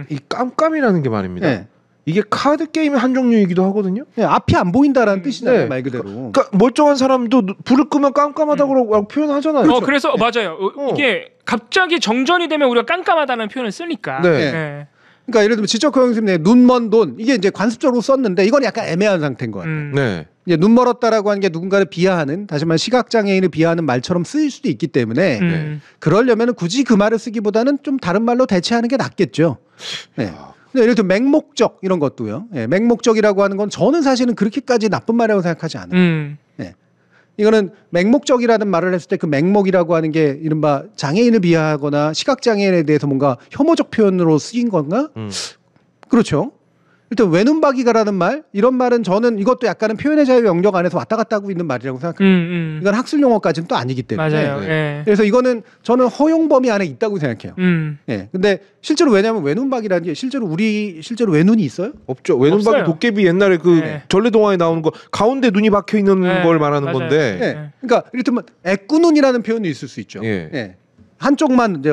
이 깜깜이라는 게 말입니다. 네. 이게 카드 게임의 한 종류이기도 하거든요. 네, 앞이 안 보인다라는 뜻이잖아요. 네. 말 그대로. 그러니까 멀쩡한 사람도 불을 끄면 깜깜하다고 표현하잖아요. 그렇죠. 그래서 맞아요. 이게 갑자기 정전이 되면 우리가 깜깜하다는 표현을 쓰니까. 네. 네. 그러니까 예를 들면 지적 허용심 내 눈먼 돈 이게 이제 관습적으로 썼는데 이건 약간 애매한 상태인 것 같아요. 네. 이제 눈 멀었다라고 하는 게 누군가를 비하하는 다시 말해 시각 장애인을 비하하는 말처럼 쓰일 수도 있기 때문에 그러려면 굳이 그 말을 쓰기보다는 좀 다른 말로 대체하는 게 낫겠죠. 네. 예를 들면 맹목적 이런 것도요. 예, 맹목적이라고 하는 건 저는 사실은 그렇게까지 나쁜 말이라고 생각하지 않아요. 예. 이거는 맹목적이라는 말을 했을 때 그 맹목이라고 하는 게 이른바 장애인을 비하하거나 시각장애인에 대해서 뭔가 혐오적 표현으로 쓰인 건가? 그렇죠. 일단 외눈박이가라는 말 이런 말은 저는 이것도 약간은 표현의 자유 영역 안에서 왔다 갔다 하고 있는 말이라고 생각합니다. 이건 학술 용어까지는 또 아니기 때문에. 맞아요. 네. 그래서 이거는 저는 허용 범위 안에 있다고 생각해요. 네. 근데 실제로 왜냐하면 외눈박이라는 게 실제로 외눈이 있어요? 없죠. 외눈박이 없어요. 도깨비 옛날에 그 전래동화에 나오는 거 가운데 눈이 박혀 있는 걸 말하는 맞아요. 건데. 네. 그러니까 이를테면 애꾸눈이라는 표현이 있을 수 있죠. 네. 한쪽만 이제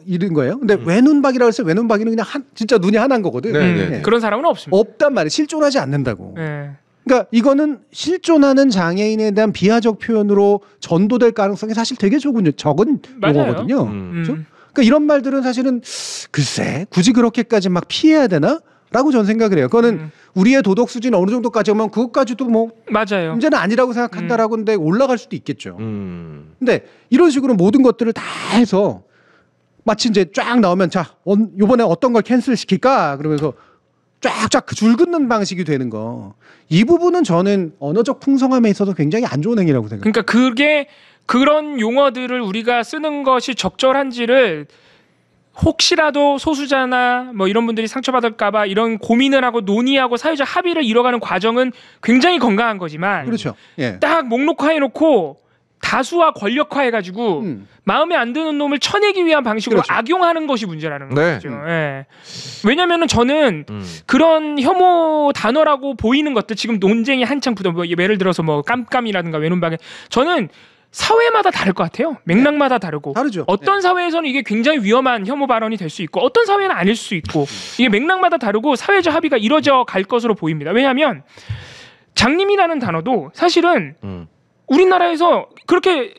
잃은 거예요. 근데 외눈박이라고 해서 외눈박이는 그냥 진짜 눈이 하나인 거거든. 네. 그런 사람은 없습니다. 없단 말이에요. 실존하지 않는다고. 그러니까 이거는 실존하는 장애인에 대한 비하적 표현으로 전도될 가능성이 사실 되게 적은 용어거든요. 그렇죠? 그러니까 이런 말들은 사실은 글쎄 굳이 그렇게까지 막 피해야 되나? 라고 저는 생각을 해요. 그거는 우리의 도덕 수준이 어느 정도까지 오면 그것까지도 뭐 맞아요. 문제는 아니라고 생각한다라고 하는데 올라갈 수도 있겠죠. 근데 이런 식으로 모든 것들을 다 해서 마치 이제 쫙 나오면 자 이번에 어떤 걸 캔슬 시킬까 그러면서 쫙쫙 줄 긋는 방식이 되는 거. 이 부분은 저는 언어적 풍성함에 있어서 굉장히 안 좋은 행위라고 생각해요. 그러니까 그게 그런 용어들을 우리가 쓰는 것이 적절한지를 혹시라도 소수자나 뭐 이런 분들이 상처받을까봐 이런 고민을 하고 논의하고 사회적 합의를 이뤄가는 과정은 굉장히 건강한 거지만 그렇죠. 예. 딱 목록화해놓고 다수화 권력화해가지고 마음에 안 드는 놈을 쳐내기 위한 방식으로 그렇죠. 악용하는 것이 문제라는 거죠. 예. 왜냐면은 저는 그런 혐오 단어라고 보이는 것들 지금 논쟁이 한창 부터 뭐 예를 들어서 뭐 깜깜이라든가 외눈박이 저는 사회마다 다를 것 같아요. 맥락마다 다르고 다르죠. 어떤 사회에서는 이게 굉장히 위험한 혐오 발언이 될 수 있고 어떤 사회는 아닐 수 있고 이게 맥락마다 다르고 사회적 합의가 이루어져 갈 것으로 보입니다. 왜냐하면 장님이라는 단어도 사실은 우리나라에서 그렇게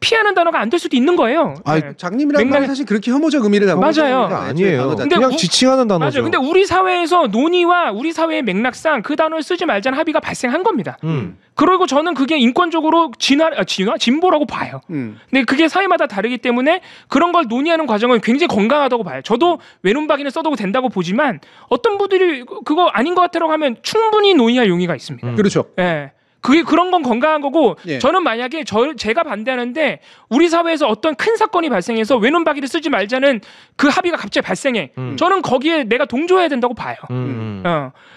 피하는 단어가 안 될 수도 있는 거예요. 장님이라는 말이 사실 그렇게 혐오적 의미를 담고 맞아요. 아니에요. 근데 그냥 지칭하는 단어죠. 맞아요. 근데 우리 사회에서 논의와 우리 사회의 맥락상 그 단어를 쓰지 말자는 합의가 발생한 겁니다. 그리고 저는 그게 인권적으로 진보라고 봐요. 근데 그게 사회마다 다르기 때문에 그런 걸 논의하는 과정은 굉장히 건강하다고 봐요. 저도 외눈박이는 써도 된다고 보지만 어떤 분들이 그거 아닌 것 같다고 하면 충분히 논의할 용의가 있습니다. 그렇죠. 예. 그게 그런 건 건강한 거고 예. 저는 만약에 제가 반대하는데 우리 사회에서 어떤 큰 사건이 발생해서 외눈박이를 쓰지 말자는 그 합의가 갑자기 발생해. 저는 거기에 내가 동조해야 된다고 봐요.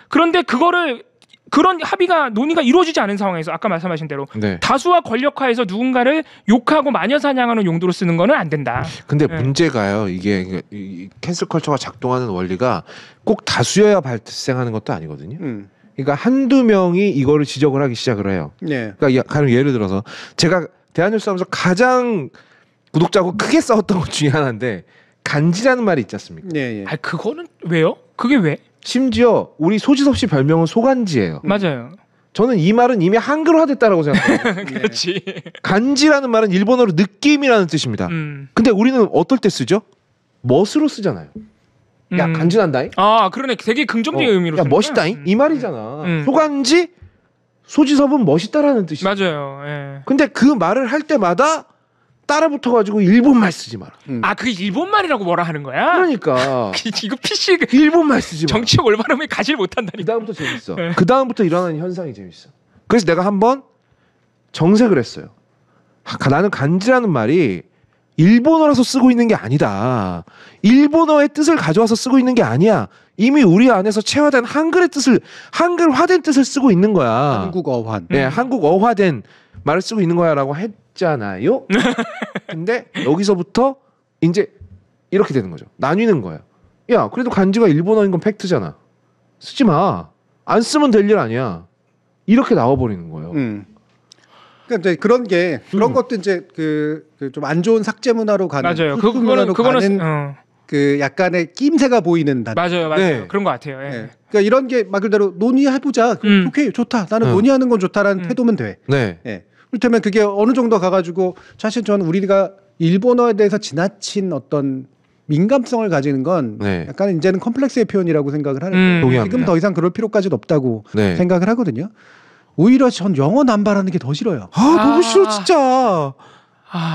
그런데 그런 합의가 논의가 이루어지지 않은 상황에서 아까 말씀하신 대로 네. 다수와 권력화해서 누군가를 욕하고 마녀사냥하는 용도로 쓰는 거는 안 된다. 근데 네. 문제가요. 이게 캔슬 컬처가 작동하는 원리가 꼭 다수여야 발생하는 것도 아니거든요. 그러니까 한두 명이 이거를 지적을 하기 시작을 해요. 네. 그러니까 가령 예를 들어서 제가 대한뉴스 하면서 가장 구독자하고 크게 싸웠던 것 중에 하나인데 간지라는 말이 있지 않습니까? 네. 아 그거는 왜요? 그게 왜? 심지어 우리 소지섭 씨 별명은 소간지예요. 맞아요. 저는 이 말은 이미 한글화됐다라고 생각해요. 그렇지. 간지라는 말은 일본어로 느낌이라는 뜻입니다. 근데 우리는 어떨 때 쓰죠? 멋으로 쓰잖아요. 야 간지난다잉. 아 그러네. 되게 긍정적인 의미로. 야 멋있다잉 이 말이잖아. 소간지 소지섭은 멋있다라는 뜻이죠. 맞아요. 예. 근데 그 말을 할 때마다 따라 붙어가지고 일본말 쓰지 마라. 아 그게 일본말이라고 뭐라 하는 거야? 그러니까 이거 PC 일본말 쓰지 마라. 정치적 올바름을 가지 못한다니까. 그 다음부터 재밌어. 그 다음부터 일어나는 현상이 재밌어. 그래서 내가 한번 정색을 했어요. 나는 간지라는 말이 일본어라서 쓰고 있는 게 아니다. 일본어의 뜻을 가져와서 쓰고 있는 게 아니야. 이미 우리 안에서 체화된 한글화된 뜻을 쓰고 있는 거야. 한국어환. 네, 한국어화된 말을 쓰고 있는 거야라고 했잖아요. 근데 여기서부터 이제 이렇게 되는 거죠. 나뉘는 거예요. 야, 그래도 간지가 일본어인 건 팩트잖아. 쓰지 마. 안 쓰면 될 일 아니야. 이렇게 나와버리는 거예요. 그러니까 이제 그런 것도 이제 그 좀 안 좋은 삭제 문화로 가는. 맞아요. 그거는 그 약간의 낌새가 보이는 단어. 맞아요. 네. 그런 것 같아요. 예. 네. 그러니까 이런 게 말 그대로 논의해보자. 오케이 좋다. 나는 논의하는 건 좋다라는 태도면 돼. 네. 네. 그렇다면 그게 어느 정도 가가지고 사실 저는 우리가 일본어에 대해서 지나친 어떤 민감성을 가지는 건 네. 약간 이제는 컴플렉스의 표현이라고 생각을 하는데 지금 더 이상 그럴 필요까지는 없다고 네. 생각을 하거든요. 오히려 전 영어 남발하는 게 더 싫어요. 너무 싫어 진짜.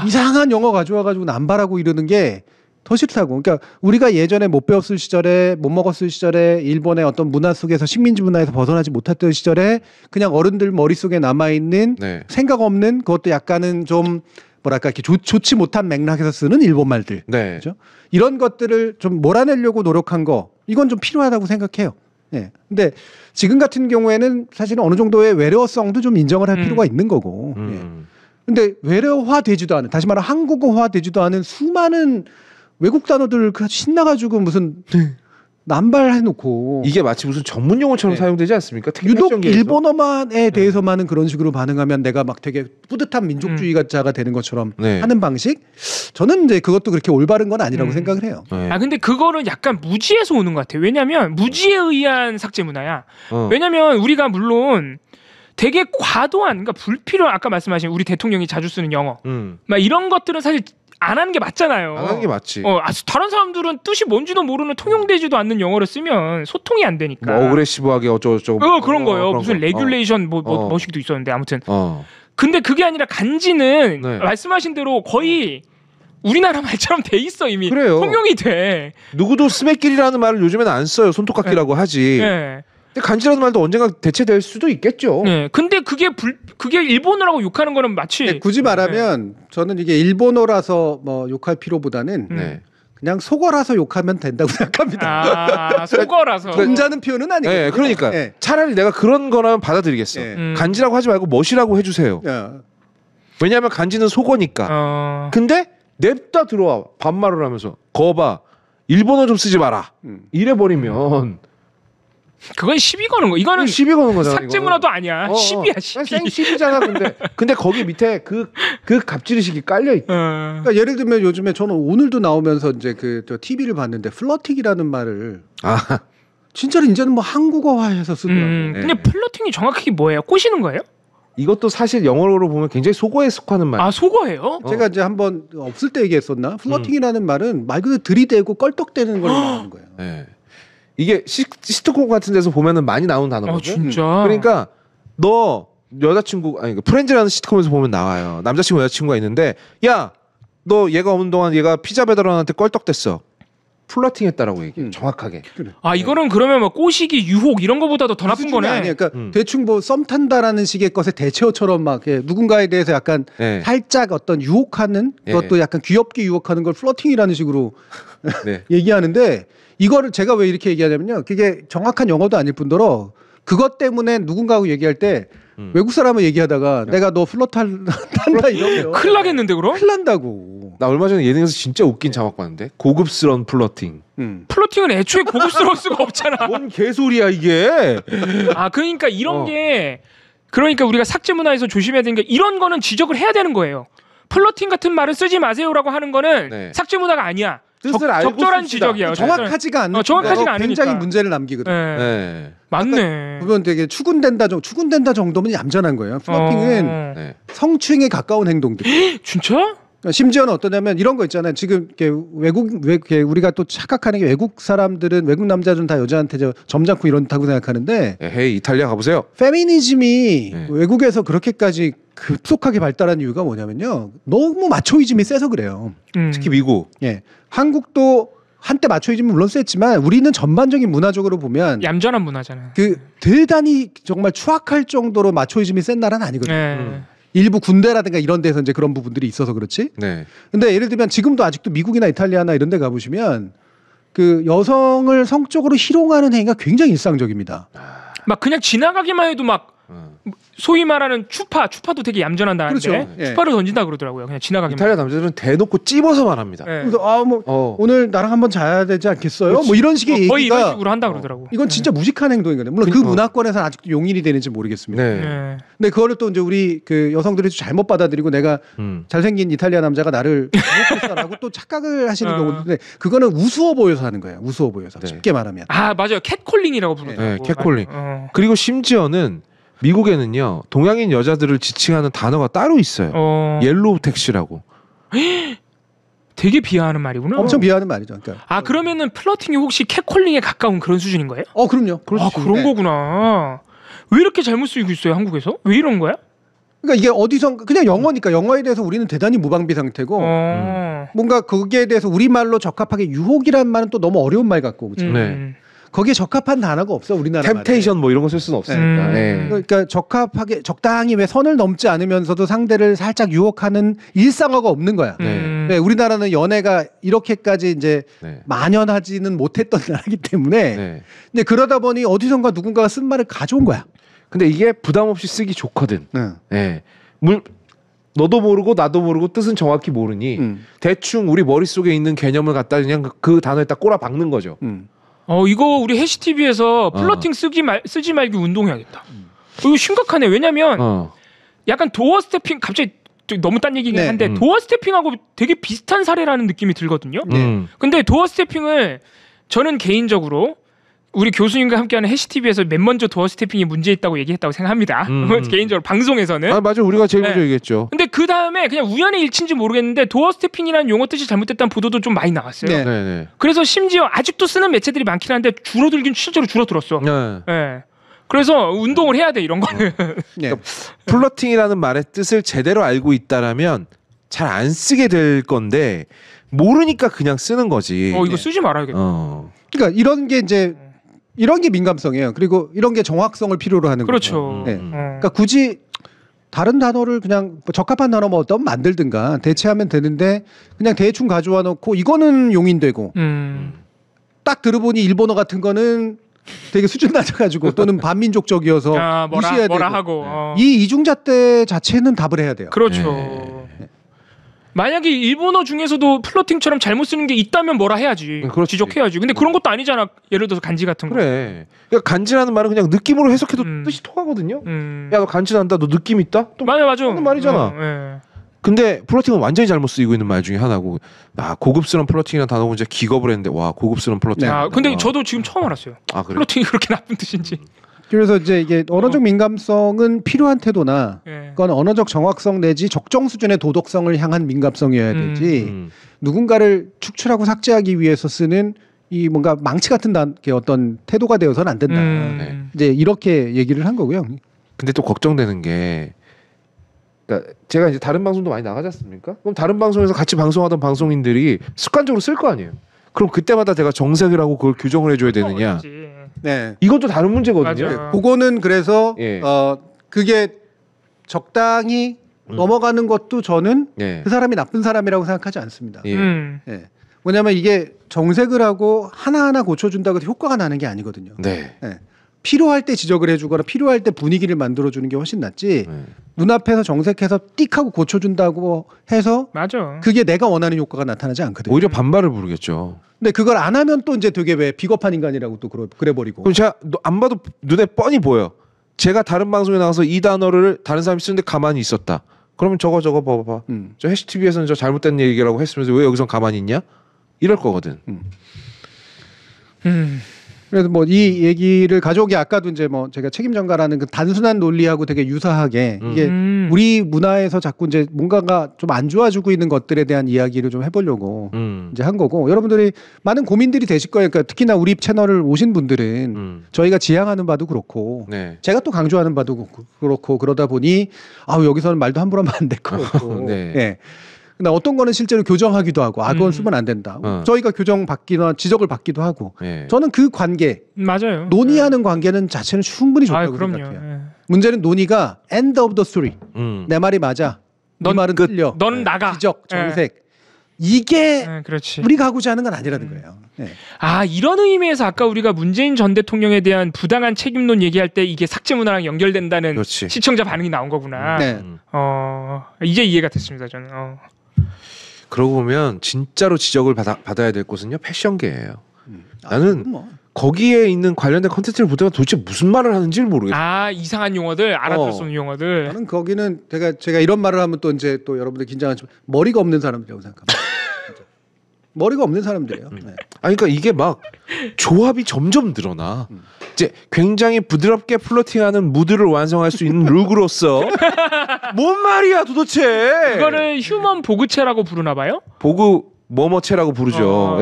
이상한 영어 가져와가지고 남발하고 이러는 게 더 싫다고. 그러니까 우리가 예전에 못 배웠을 시절에 못 먹었을 시절에 일본의 어떤 문화 속에서 식민지 문화에서 벗어나지 못했던 시절에 그냥 어른들 머릿속에 남아있는 네. 생각 없는 그것도 약간은 좀 뭐랄까 이렇게 좋지 못한 맥락에서 쓰는 일본 말들. 네. 그렇죠? 이런 것들을 좀 몰아내려고 노력한 거 이건 좀 필요하다고 생각해요. 예. 근데 지금 같은 경우에는 사실은 어느 정도의 외래어성도 좀 인정을 할 필요가 있는 거고. 예. 근데 외래어화 되지도 않은, 다시 말하면 한국어화 되지도 않은 수많은 외국 단어들 신나가지고 무슨 남발해놓고 이게 마치 무슨 전문 용어처럼 사용되지 않습니까? 유독 일본어만에 대해서만은 그런 식으로 반응하면 내가 막 되게 뿌듯한 민족주의자가 되는 것처럼 하는 방식. 저는 이제 그것도 그렇게 올바른 건 아니라고 생각을 해요. 아 근데 그거는 약간 무지에서 오는 것 같아요. 왜냐하면 무지에 의한 삭제 문화야. 왜냐하면 우리가 물론 되게 과도한, 그러니까 불필요한, 아까 말씀하신 우리 대통령이 자주 쓰는 영어, 막 이런 것들은 사실 안 하는 게 맞잖아요. 안 하는 게 맞지. 다른 사람들은 뜻이 뭔지도 모르는 통용되지도 않는 영어를 쓰면 소통이 안 되니까. 뭐 어그레시브하게 어쩌고저쩌고. 그런 거예요. 무슨 레귤레이션 뭐식도 있었는데 아무튼. 근데 그게 아니라 간지는 말씀하신 대로 거의 우리나라 말처럼 돼 있어 이미. 그래요. 통용이 돼. 누구도 스매끼리라는 말을 요즘에는 안 써요. 손톱깎이라고 하지. 네. 근데 간지라는 말도 언젠가 대체될 수도 있겠죠. 네. 근데 그게 일본어라고 욕하는 거는 마치 굳이 말하면 저는 이게 일본어라서 뭐 욕할 필요보다는 그냥 속어라서 욕하면 된다고 생각합니다. 속어라서. 존재하는 표현은 아니고. 네, 그러니까 차라리 내가 그런 거라면 받아들이겠어. 간지라고 하지 말고 멋이라고 해주세요. 왜냐하면 간지는 속어니까. 근데 냅다 들어와 반말을 하면서 거봐 일본어 좀 쓰지 마라. 이래버리면. 그건 시비 거는 거. 이거는 시비 거는 거잖아. 삭제 문화도 아니야. 시비야 시비. 생 시비잖아. 근데 거기 밑에 그 갑질의식이 깔려 있다. 그러니까 예를 들면 요즘에 저는 오늘도 나오면서 이제 저 TV를 봤는데 플러팅이라는 말을 진짜로 이제는 뭐 한국어화해서 쓰더라고. 근데 플러팅이 정확히 뭐예요? 꼬시는 거예요? 이것도 사실 영어로 보면 굉장히 속어에 속하는 말. 속어예요? 제가 이제 한번 없을 때 얘기했었나? 플러팅이라는 말은 말 그대로 들이대고 껄떡대는 걸 말하는 거예요. 네. 이게 시트콤 같은 데서 보면은 많이 나오는 단어거든. 진짜. 그러니까 너 여자친구 프렌즈라는 시트콤에서 보면 나와요. 남자친구 여자친구가 있는데 야 너 얘가 없는 동안 얘가 피자 배달원한테 껄떡댔어. 플러팅했다라고 얘기해. 정확하게. 그래. 아 이거는 그러면 뭐 꼬시기, 유혹 이런 거보다도 더 나쁜 거네. 아니야. 그러니까 대충 뭐 썸 탄다라는 식의 것의 대체어처럼 막 누군가에 대해서 약간 살짝 어떤 유혹하는 그것도 약간 귀엽게 유혹하는 걸 플러팅이라는 식으로 얘기하는데 이거를 제가 왜 이렇게 얘기하냐면요. 그게 정확한 영어도 아닐 뿐더러 그것 때문에 누군가하고 얘기할 때 외국 사람을 얘기하다가 내가 너 플러팅한다 이러면 큰일 나겠는데 그럼? 큰일 난다고. 나 얼마 전에 예능에서 진짜 웃긴 자막 봤는데 고급스러운 플러팅. 플러팅은 애초에 고급스러울 수가 없잖아. 뭔 개소리야 이게. 아 그러니까 이런 게 그러니까 우리가 삭제 문화에서 조심해야 되는 게 이런 거는 지적을 해야 되는 거예요. 플러팅 같은 말을 쓰지 마세요라고 하는 거는 삭제 문화가 아니야. 뜻을 알고 적절한 씁시다. 지적이야. 정확하지가 않는 정확하지가 않으니까 굉장히 문제를 남기거든. 맞네. 보면 되게 추근된다 정도면 얌전한 거예요. 플러팅은 성추행에 가까운 행동들. 진짜? 심지어는 어떠냐면 이런 거 있잖아요. 지금 우리가 또 착각하는 게 외국 사람들은 외국 남자들은 다 여자한테 점잖고 이런다고 생각하는데. 헤이 이탈리아 가보세요. 페미니즘이 외국에서 그렇게까지 급속하게 발달한 이유가 뭐냐면요. 너무 마초이즘이 세서 그래요. 특히 미국. 한국도 한때 마초이즘은 물론 셌지만 우리는 전반적인 문화적으로 보면 얌전한 문화잖아요. 대단히 정말 추악할 정도로 마초이즘이 센 나라는 아니거든요. 일부 군대라든가 이런 데서 이제 그런 부분들이 있어서 그렇지. 근데 예를 들면 지금도 아직도 미국이나 이탈리아나 이런 데 가보시면 그 여성을 성적으로 희롱하는 행위가 굉장히 일상적입니다. 막 그냥 지나가기만 해도 막 소위 말하는 추파도 되게 얌전한 나라인데 그렇죠. 추파를 던진다 그러더라고요. 그냥 지나가기만. 이탈리아 남자들은 대놓고 찝어서만 합니다. 그래서 오늘 나랑 한번 자야 되지 않겠어요? 그렇지. 뭐 이런 식의 얘기가 거의 이런 식으로 한다 그러더라고. 이건 진짜 무식한 행동이거든요. 물론 그 문화권에서는 아직도 용인이 되는지 모르겠습니다. 근데 그거를 또 이제 우리 그 여성들이 잘못 받아들이고 내가 잘생긴 이탈리아 남자가 나를 유혹했다라고 또 착각을 하시는 경우인데 그거는 우스워 보여서 하는 거예요. 우스워 보여서 쉽게 말하면. 아 맞아요. 캣콜링이라고 부르더라고. 캣콜링. 그리고 심지어는 미국에는요 동양인 여자들을 지칭하는 단어가 따로 있어요. 옐로우 택시라고. 되게 비하하는 말이구나. 엄청 비하하는 말이죠. 그러니까. 그러면은 플러팅이 혹시 캣콜링에 가까운 그런 수준인 거예요? 그럼요. 그런 거구나. 왜 이렇게 잘못 쓰이고 있어요 한국에서? 왜 이런 거야? 그러니까 이게 어디서 그냥 영어니까 영어에 대해서 우리는 대단히 무방비 상태고 뭔가 거기에 대해서 우리말로 적합하게 유혹이라는 말은 또 너무 어려운 말 같고 그렇죠. 거기에 적합한 단어가 없어 우리나라 말에. 템테이션 뭐 이런 거 쓸 수는 없으니까. 그러니까 적합하게 적당히 왜 선을 넘지 않으면서도 상대를 살짝 유혹하는 일상어가 없는 거야. 우리나라는 연애가 이렇게까지 이제 만연하지는 못했던 나라이기 때문에 근데 그러다 보니 어디선가 누군가가 쓴 말을 가져온 거야. 근데 이게 부담 없이 쓰기 좋거든. 너도 모르고 나도 모르고 뜻은 정확히 모르니 대충 우리 머릿속에 있는 개념을 갖다 그냥 그 단어에 딱 꼬라 박는 거죠. 이거 우리 해시TV에서 플러팅 쓰지 말기 운동해야겠다. 이거 심각하네. 왜냐면 약간 도어 스태핑 갑자기 너무 딴 얘기긴 한데 도어 스태핑하고 되게 비슷한 사례라는 느낌이 들거든요. 근데 도어 스태핑을 저는 개인적으로 우리 교수님과 함께하는 해시TV에서 맨 먼저 도어 스태핑이 문제 있다고 얘기했다고 생각합니다. 개인적으로 방송에서는. 맞아. 우리가 제일 먼저 얘기했죠. 근데 그 다음에 그냥 우연의 일치인지 모르겠는데 도어 스태핑이라는 용어 뜻이 잘못됐다는 보도도 좀 많이 나왔어요. 그래서 심지어 아직도 쓰는 매체들이 많긴 한데 줄어들긴 실제로 줄어들었어. 그래서 운동을 해야 돼 이런 거는. 그러니까 플러팅이라는 말의 뜻을 제대로 알고 있다라면 잘 안 쓰게 될 건데 모르니까 그냥 쓰는 거지. 이거 쓰지 말아야겠다. 그러니까 이런 게 이제 이런 게 민감성이에요. 그리고 이런 게 정확성을 필요로 하는 거죠. 그러니까 굳이 다른 단어를 그냥 적합한 단어 뭐 어떤 만들든가 대체하면 되는데 그냥 대충 가져와 놓고 이거는 용인되고 딱 들어보니 일본어 같은 거는 되게 수준 낮아가지고 또는 반민족적이어서 무시해야 되고 하고 이 이중잣대 자체는 답을 해야 돼요. 그렇죠. 만약에 일본어 중에서도 플러팅처럼 잘못 쓰는 게 있다면 뭐라 해야지. 지적해야지. 근데 그런 것도 아니잖아. 예를 들어서 간지 같은 거. 그래. 그러니까 간지라는 말은 그냥 느낌으로 해석해도 뜻이 통하거든요. 야, 너 간지난다. 너 느낌 있다? 또 맞아. 하는 말이잖아. 근데 플러팅은 완전히 잘못 쓰이고 있는 말 중에 하나고 고급스러운 플러팅이라는 단어 이제 기겁을 했는데 와 고급스러운 플러팅. 근데 저도 지금 처음 알았어요. 그래? 플러팅이 그렇게 나쁜 뜻인지. 그래서 이제 이게 언어적 민감성은 필요한 태도나 그건 언어적 정확성 내지 적정 수준의 도덕성을 향한 민감성이어야 되지 누군가를 축출하고 삭제하기 위해서 쓰는 이 뭔가 망치 같은 어떤 태도가 되어서는 안 된다. 이제 이렇게 얘기를 한 거고요. 근데 또 걱정되는 게 그러니까 제가 이제 다른 방송도 많이 나가지 않습니까? 그럼 다른 방송에서 같이 방송하던 방송인들이 습관적으로 쓸 거 아니에요. 그럼 그때마다 내가 정색이라고 그걸 규정을 해줘야 되느냐? 네, 이것도 다른 문제거든요. 맞아. 그거는 그래서 그게 적당히 넘어가는 것도 저는 그 사람이 나쁜 사람이라고 생각하지 않습니다. 뭐냐면 이게 정색을 하고 하나하나 고쳐준다고 해서 효과가 나는 게 아니거든요. 필요할 때 지적을 해주거나 필요할 때 분위기를 만들어주는 게 훨씬 낫지. 눈앞에서 정색해서 띡 하고 고쳐준다고 해서 맞아. 그게 내가 원하는 효과가 나타나지 않거든요. 오히려 반발을 부르겠죠. 근데 그걸 안 하면 또 이제 되게 왜 비겁한 인간이라고 또 그래버리고. 그럼 제가 안 봐도 눈에 뻔히 보여. 제가 다른 방송에 나가서 이 단어를 다른 사람이 쓰는데 가만히 있었다. 그러면 저거 봐봐. 저 해시TV에서는 저 잘못된 얘기라고 했으면서 왜 여기선 가만히 있냐? 이럴 거거든. 그래서 뭐 이 얘기를 가져오기 아까도 이제 뭐 제가 책임 전가라는 그 단순한 논리하고 되게 유사하게 이게 우리 문화에서 자꾸 이제 뭔가가 좀 안 좋아지고 있는 것들에 대한 이야기를 좀 해보려고 이제 한 거고, 여러분들이 많은 고민들이 되실 거예요. 그러니까 특히나 우리 채널을 오신 분들은 저희가 지향하는 바도 그렇고 제가 또 강조하는 바도 그렇고 그러다 보니 여기서는 말도 함부로 하면 안 될 것 같고 근데 어떤 거는 실제로 교정하기도 하고 그건 쓰면 안 된다. 저희가 교정받기나 지적을 받기도 하고 저는 그 관계 맞아요. 논의하는 관계는 자체는 충분히 좋다고 생각해요. 문제는 논의가 end of the story. 내 말이 맞아. 네 말은 틀려. 넌 나가. 지적, 정색. 이게 그렇지. 우리가 하고자 하는 건 아니라는 거예요. 이런 의미에서 아까 우리가 문재인 전 대통령에 대한 부당한 책임론 얘기할 때 이게 삭제 문화랑 연결된다는 그렇지. 시청자 반응이 나온 거구나. 이제 이해가 됐습니다. 저는. 그러고 보면 진짜로 지적을 받아야 될 곳은요 패션계예요. 나는 거기에 있는 관련된 컨텐츠를 볼 때마다 도대체 무슨 말을 하는지를 모르겠어요. 이상한 용어들, 알아들 수 없는 용어들. 나는 거기는 제가 이런 말을 하면 또 이제 또 여러분들 긴장하지만 머리가 없는 사람들이라고 생각합니다. 머리가 없는 사람들이에요. 그러니까 이게 막 조합이 점점 늘어나. 이제 굉장히 부드럽게 플러팅하는 무드를 완성할 수 있는 룩으로서 뭔 말이야 도대체? 그거를 휴먼 보그체라고 부르나 봐요? 뭐뭐체라고 부르죠.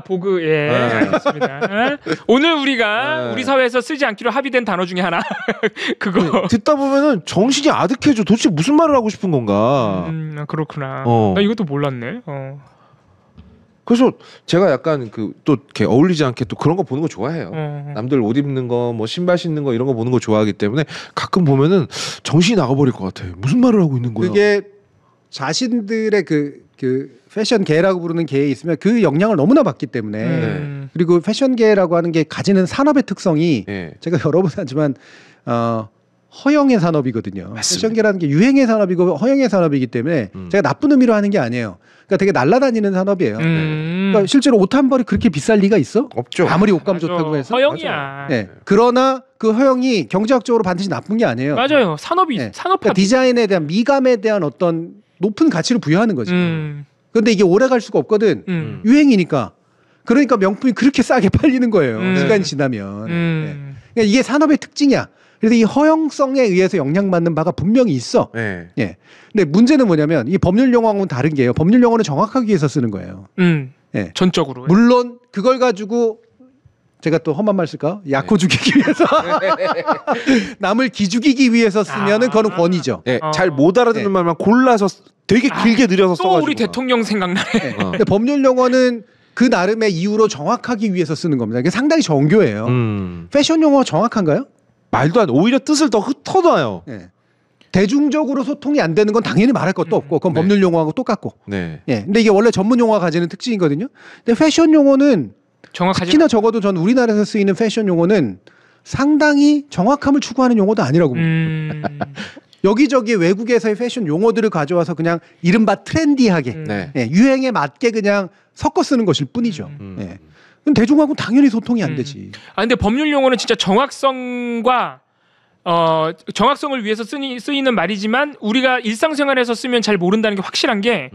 보그 알겠습니다. 오늘 우리가 우리 사회에서 쓰지 않기로 합의된 단어 중에 하나 그거 듣다 보면은 정신이 아득해져. 도대체 무슨 말을 하고 싶은 건가? 그렇구나. 나 이것도 몰랐네. 그래서 제가 약간 또 이렇게 어울리지 않게 또 그런 거 보는 거 좋아해요. 남들 옷 입는 거, 뭐 신발 신는 거 이런 거 보는 거 좋아하기 때문에 가끔 보면은 정신이 나가버릴 것 같아. 무슨 말을 하고 있는 거야? 그게 자신들의 그 패션계라고 부르는 계에 있으면 그 영향을 너무나 받기 때문에 그리고 패션계라고 하는 게 가지는 산업의 특성이 제가 여러 번 하지만 허영의 산업이거든요. 맞습니다. 패션계라는 게 유행의 산업이고 허영의 산업이기 때문에 제가 나쁜 의미로 하는 게 아니에요. 그러니까 되게 날아다니는 산업이에요. 그러니까 실제로 옷 한 벌이 그렇게 비쌀 리가 있어? 없죠. 아무리 옷감 좋다고 해서. 허영이야. 그러나 그 허영이 경제학적으로 반드시 나쁜 게 아니에요. 맞아요. 산업이 그러니까 디자인에 대한 미감에 대한 어떤 높은 가치를 부여하는 거지. 그런데 이게 오래 갈 수가 없거든. 유행이니까. 그러니까 명품이 그렇게 싸게 팔리는 거예요. 시간이 지나면. 그러니까 이게 산업의 특징이야. 그래서 이 허영성에 의해서 영향받는 바가 분명히 있어. 근데 문제는 뭐냐면 이 법률 용어하고는 다른 게요. 법률 용어는 정확하기 위해서 쓰는 거예요. 전적으로. 물론 그걸 가지고 제가 또 험한 말 쓸까? 약호 죽이기 위해서 남을 기죽이기 위해서 쓰면은 그거는 권위죠. 잘 못 알아듣는 말만 골라서 되게 길게 늘려서 써가지고. 또 우리 대통령 생각나네. 근데 법률 용어는 그 나름의 이유로 정확하기 위해서 쓰는 겁니다. 이게 상당히 정교해요. 패션 용어 정확한가요? 말도 안 돼. 오히려 뜻을 더 흩어놔요. 대중적으로 소통이 안 되는 건 당연히 말할 것도 없고 그건 법률 용어하고 똑같고. 근데 이게 원래 전문 용어가 가지는 특징이거든요. 근데 패션 용어는 특히나 적어도 전 우리나라에서 쓰이는 패션 용어는 상당히 정확함을 추구하는 용어도 아니라고 봅니다. 여기저기 외국에서의 패션 용어들을 가져와서 그냥 이른바 트렌디하게 유행에 맞게 그냥 섞어 쓰는 것일 뿐이죠. 그럼 대중하고 당연히 소통이 안 되지. 근데 법률 용어는 진짜 정확성과 정확성을 위해서 쓰이는 말이지만 우리가 일상생활에서 쓰면 잘 모른다는 게 확실한 게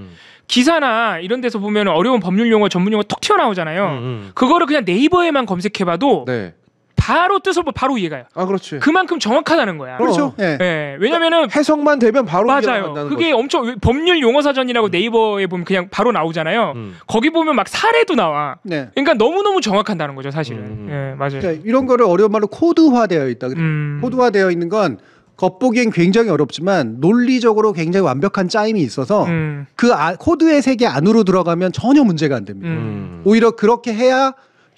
기사나 이런 데서 보면 어려운 법률 용어, 전문 용어 톡 튀어나오잖아요. 그거를 그냥 네이버에만 검색해봐도 바로 뜻을 바로 이해가요. 그렇지. 그만큼 정확하다는 거야. 그렇죠. 왜냐면은 해석만 되면 바로 맞아요. 그게 거지. 엄청 법률 용어 사전이라고 네이버에 보면 그냥 바로 나오잖아요. 거기 보면 막 사례도 나와. 그러니까 너무너무 정확한다는 거죠, 사실은. 맞아요. 그러니까 이런 거를 어려운 말로 코드화되어 있다. 코드화되어 있는 건 겉보기엔 굉장히 어렵지만 논리적으로 굉장히 완벽한 짜임이 있어서 그 코드의 세계 안으로 들어가면 전혀 문제가 안 됩니다. 오히려 그렇게 해야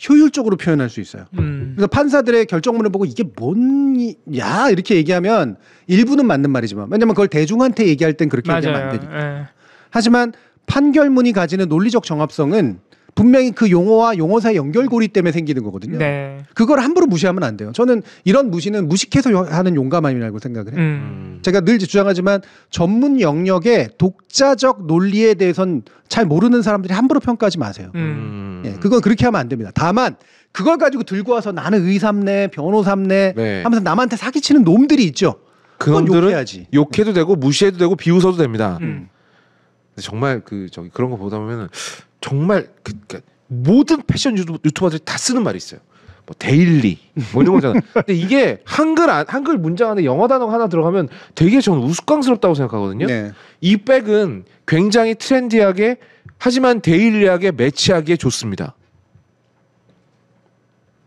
효율적으로 표현할 수 있어요. 그래서 판사들의 결정문을 보고 이게 뭐냐 이렇게 얘기하면 일부는 맞는 말이지만 왜냐면 그걸 대중한테 얘기할 땐 그렇게 얘기하면 안 되니까. 하지만 판결문이 가지는 논리적 정합성은 분명히 그 용어와 용어 사이 연결고리 때문에 생기는 거거든요. 네. 그걸 함부로 무시하면 안 돼요. 저는 이런 무시는 무식해서 하는 용감함이라고 생각을 해요. 제가 늘 주장하지만 전문 영역의 독자적 논리에 대해선 잘 모르는 사람들이 함부로 평가하지 마세요. 예, 그건 그렇게 하면 안 됩니다. 다만 그걸 가지고 들고 와서 나는 의삼네, 변호삼네 네. 하면서 남한테 사기치는 놈들이 있죠. 그건 욕해야지. 욕해도 되고 무시해도 되고 비웃어도 됩니다. 정말 그런 거 보다 보면은 정말 모든 패션 유튜버들이 다 쓰는 말이 있어요. 뭐 데일리 뭐 이런 거잖아. 근데 이게 한글 문장 안에 영어 단어가 하나 들어가면 되게 저는 우스꽝스럽다고 생각하거든요. 네. 이 백은 굉장히 트렌디하게 하지만 데일리하게 매치하기에 좋습니다.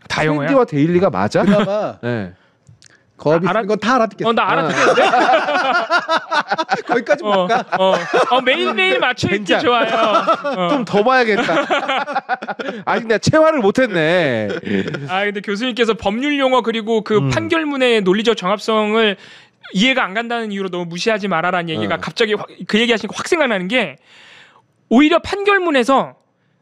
다 영어야? 트렌디와 데일리가 맞아? 그나마 네. 겁이 있는 건 다 알아듣겠어. 나 알아듣겠는데? 거기까지 볼까? 매일매일 맞춰있기 좋아요. 좀 더 봐야겠다. 아직 내가 체화를 못했네. 근데 교수님께서 법률 용어 그리고 그 판결문의 논리적 정합성을 이해가 안 간다는 이유로 너무 무시하지 말아라는 얘기가 갑자기 그 얘기하시니까 확 생각나는 게 오히려 판결문에서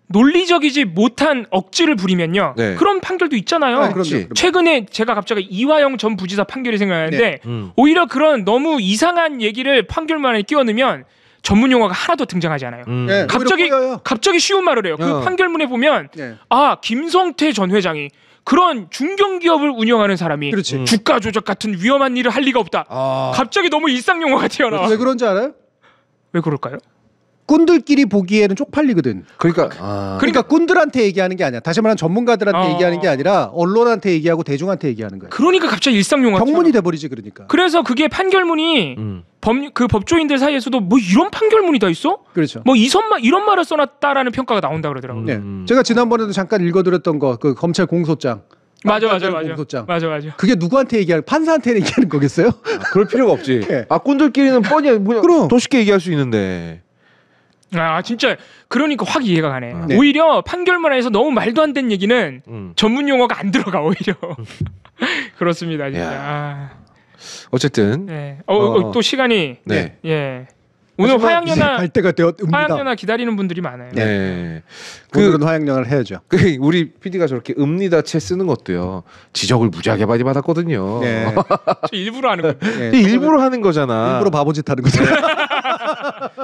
논리적이지 못한 억지를 부리면요. 네. 그런 판결도 있잖아요. 최근에 제가 갑자기 이화영 전 부지사 판결이 생각나는데 네. 오히려 그런 너무 이상한 얘기를 판결문에 끼워 넣으면 전문 용어가 하나도 등장하지 않아요. 네, 갑자기 쉬운 말을 해요. 그 판결문에 보면 김성태 전 회장이 그런 중견기업을 운영하는 사람이 주가 조작 같은 위험한 일을 할 리가 없다. 갑자기 너무 일상 용어가 튀어나와. 왜 그런지 알아요? 왜 그럴까요? 꾼들끼리 보기에는 쪽팔리거든. 그러니까 꾼들한테 얘기하는 게 아니야. 다시 말하면 전문가들한테 얘기하는 게 아니라 언론한테 얘기하고 대중한테 얘기하는 거야. 그러니까 갑자기 일상용어 병문이 돼버리지 그러니까. 그래서 그게 판결문이 그 법조인들 사이에서도 뭐 이런 판결문이 다 있어? 그렇죠. 뭐 이런 말을 써놨다라는 평가가 나온다 그러더라고요. 네. 제가 지난번에도 잠깐 읽어드렸던 거 그 검찰 공소장. 맞아. 공소장. 맞아. 그게 누구한테 얘기하는 판사한테 얘기하는 거겠어요? 그럴 필요가 없지. 네. 꾼들끼리는 뻔히 더 쉽게 얘기할 수 있는데. 진짜 그러니까 확 이해가 가네. 네. 오히려 판결문에서 너무 말도 안 되는 얘기는 전문 용어가 안 들어가 오히려. 그렇습니다 진짜. 어쨌든 네. 또 시간이 네. 예. 오늘 화양연화 갈 때가 되었습니다. 화양연화 기다리는 분들이 많아요. 네. 오늘은 화양연화를 해야죠. 우리 PD가 저렇게 읍니다체 쓰는 것도요. 지적을 무지하게 많이 받았거든요. 네. 일부러 하는 거. 네, 일부러 하는 거잖아. 일부러 바보짓 하는 거잖아.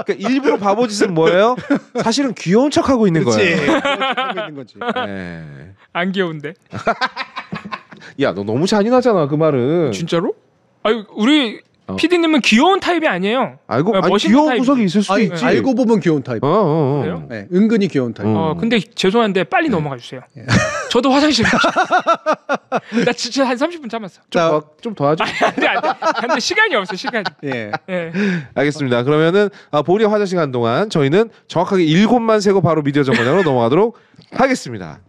그러니까 일부러 바보짓은 뭐예요? 사실은 귀여운 척하고 있는 거예요. 하고 있는 거지. 네. 안 귀여운데. 야, 너 너무 잔인하잖아 그 말은. 진짜로? 우리 PD님은 귀여운 타입이 아니에요. 귀여운 타입이. 구석이 있을 수 있지. 알고 보면 귀여운 타입. 그래요? 네, 은근히 귀여운 타입. 근데 죄송한데 빨리 넘어가 주세요. 저도 화장실 나 진짜 한 30분 참았어. 좀 더 하죠. 안돼. 근데 시간이 없어 시간이. 예. 알겠습니다. 그러면은 보리 화장실 간 동안 저희는 정확하게 7만 세고 바로 미디어 정보장으로 넘어가도록 하겠습니다.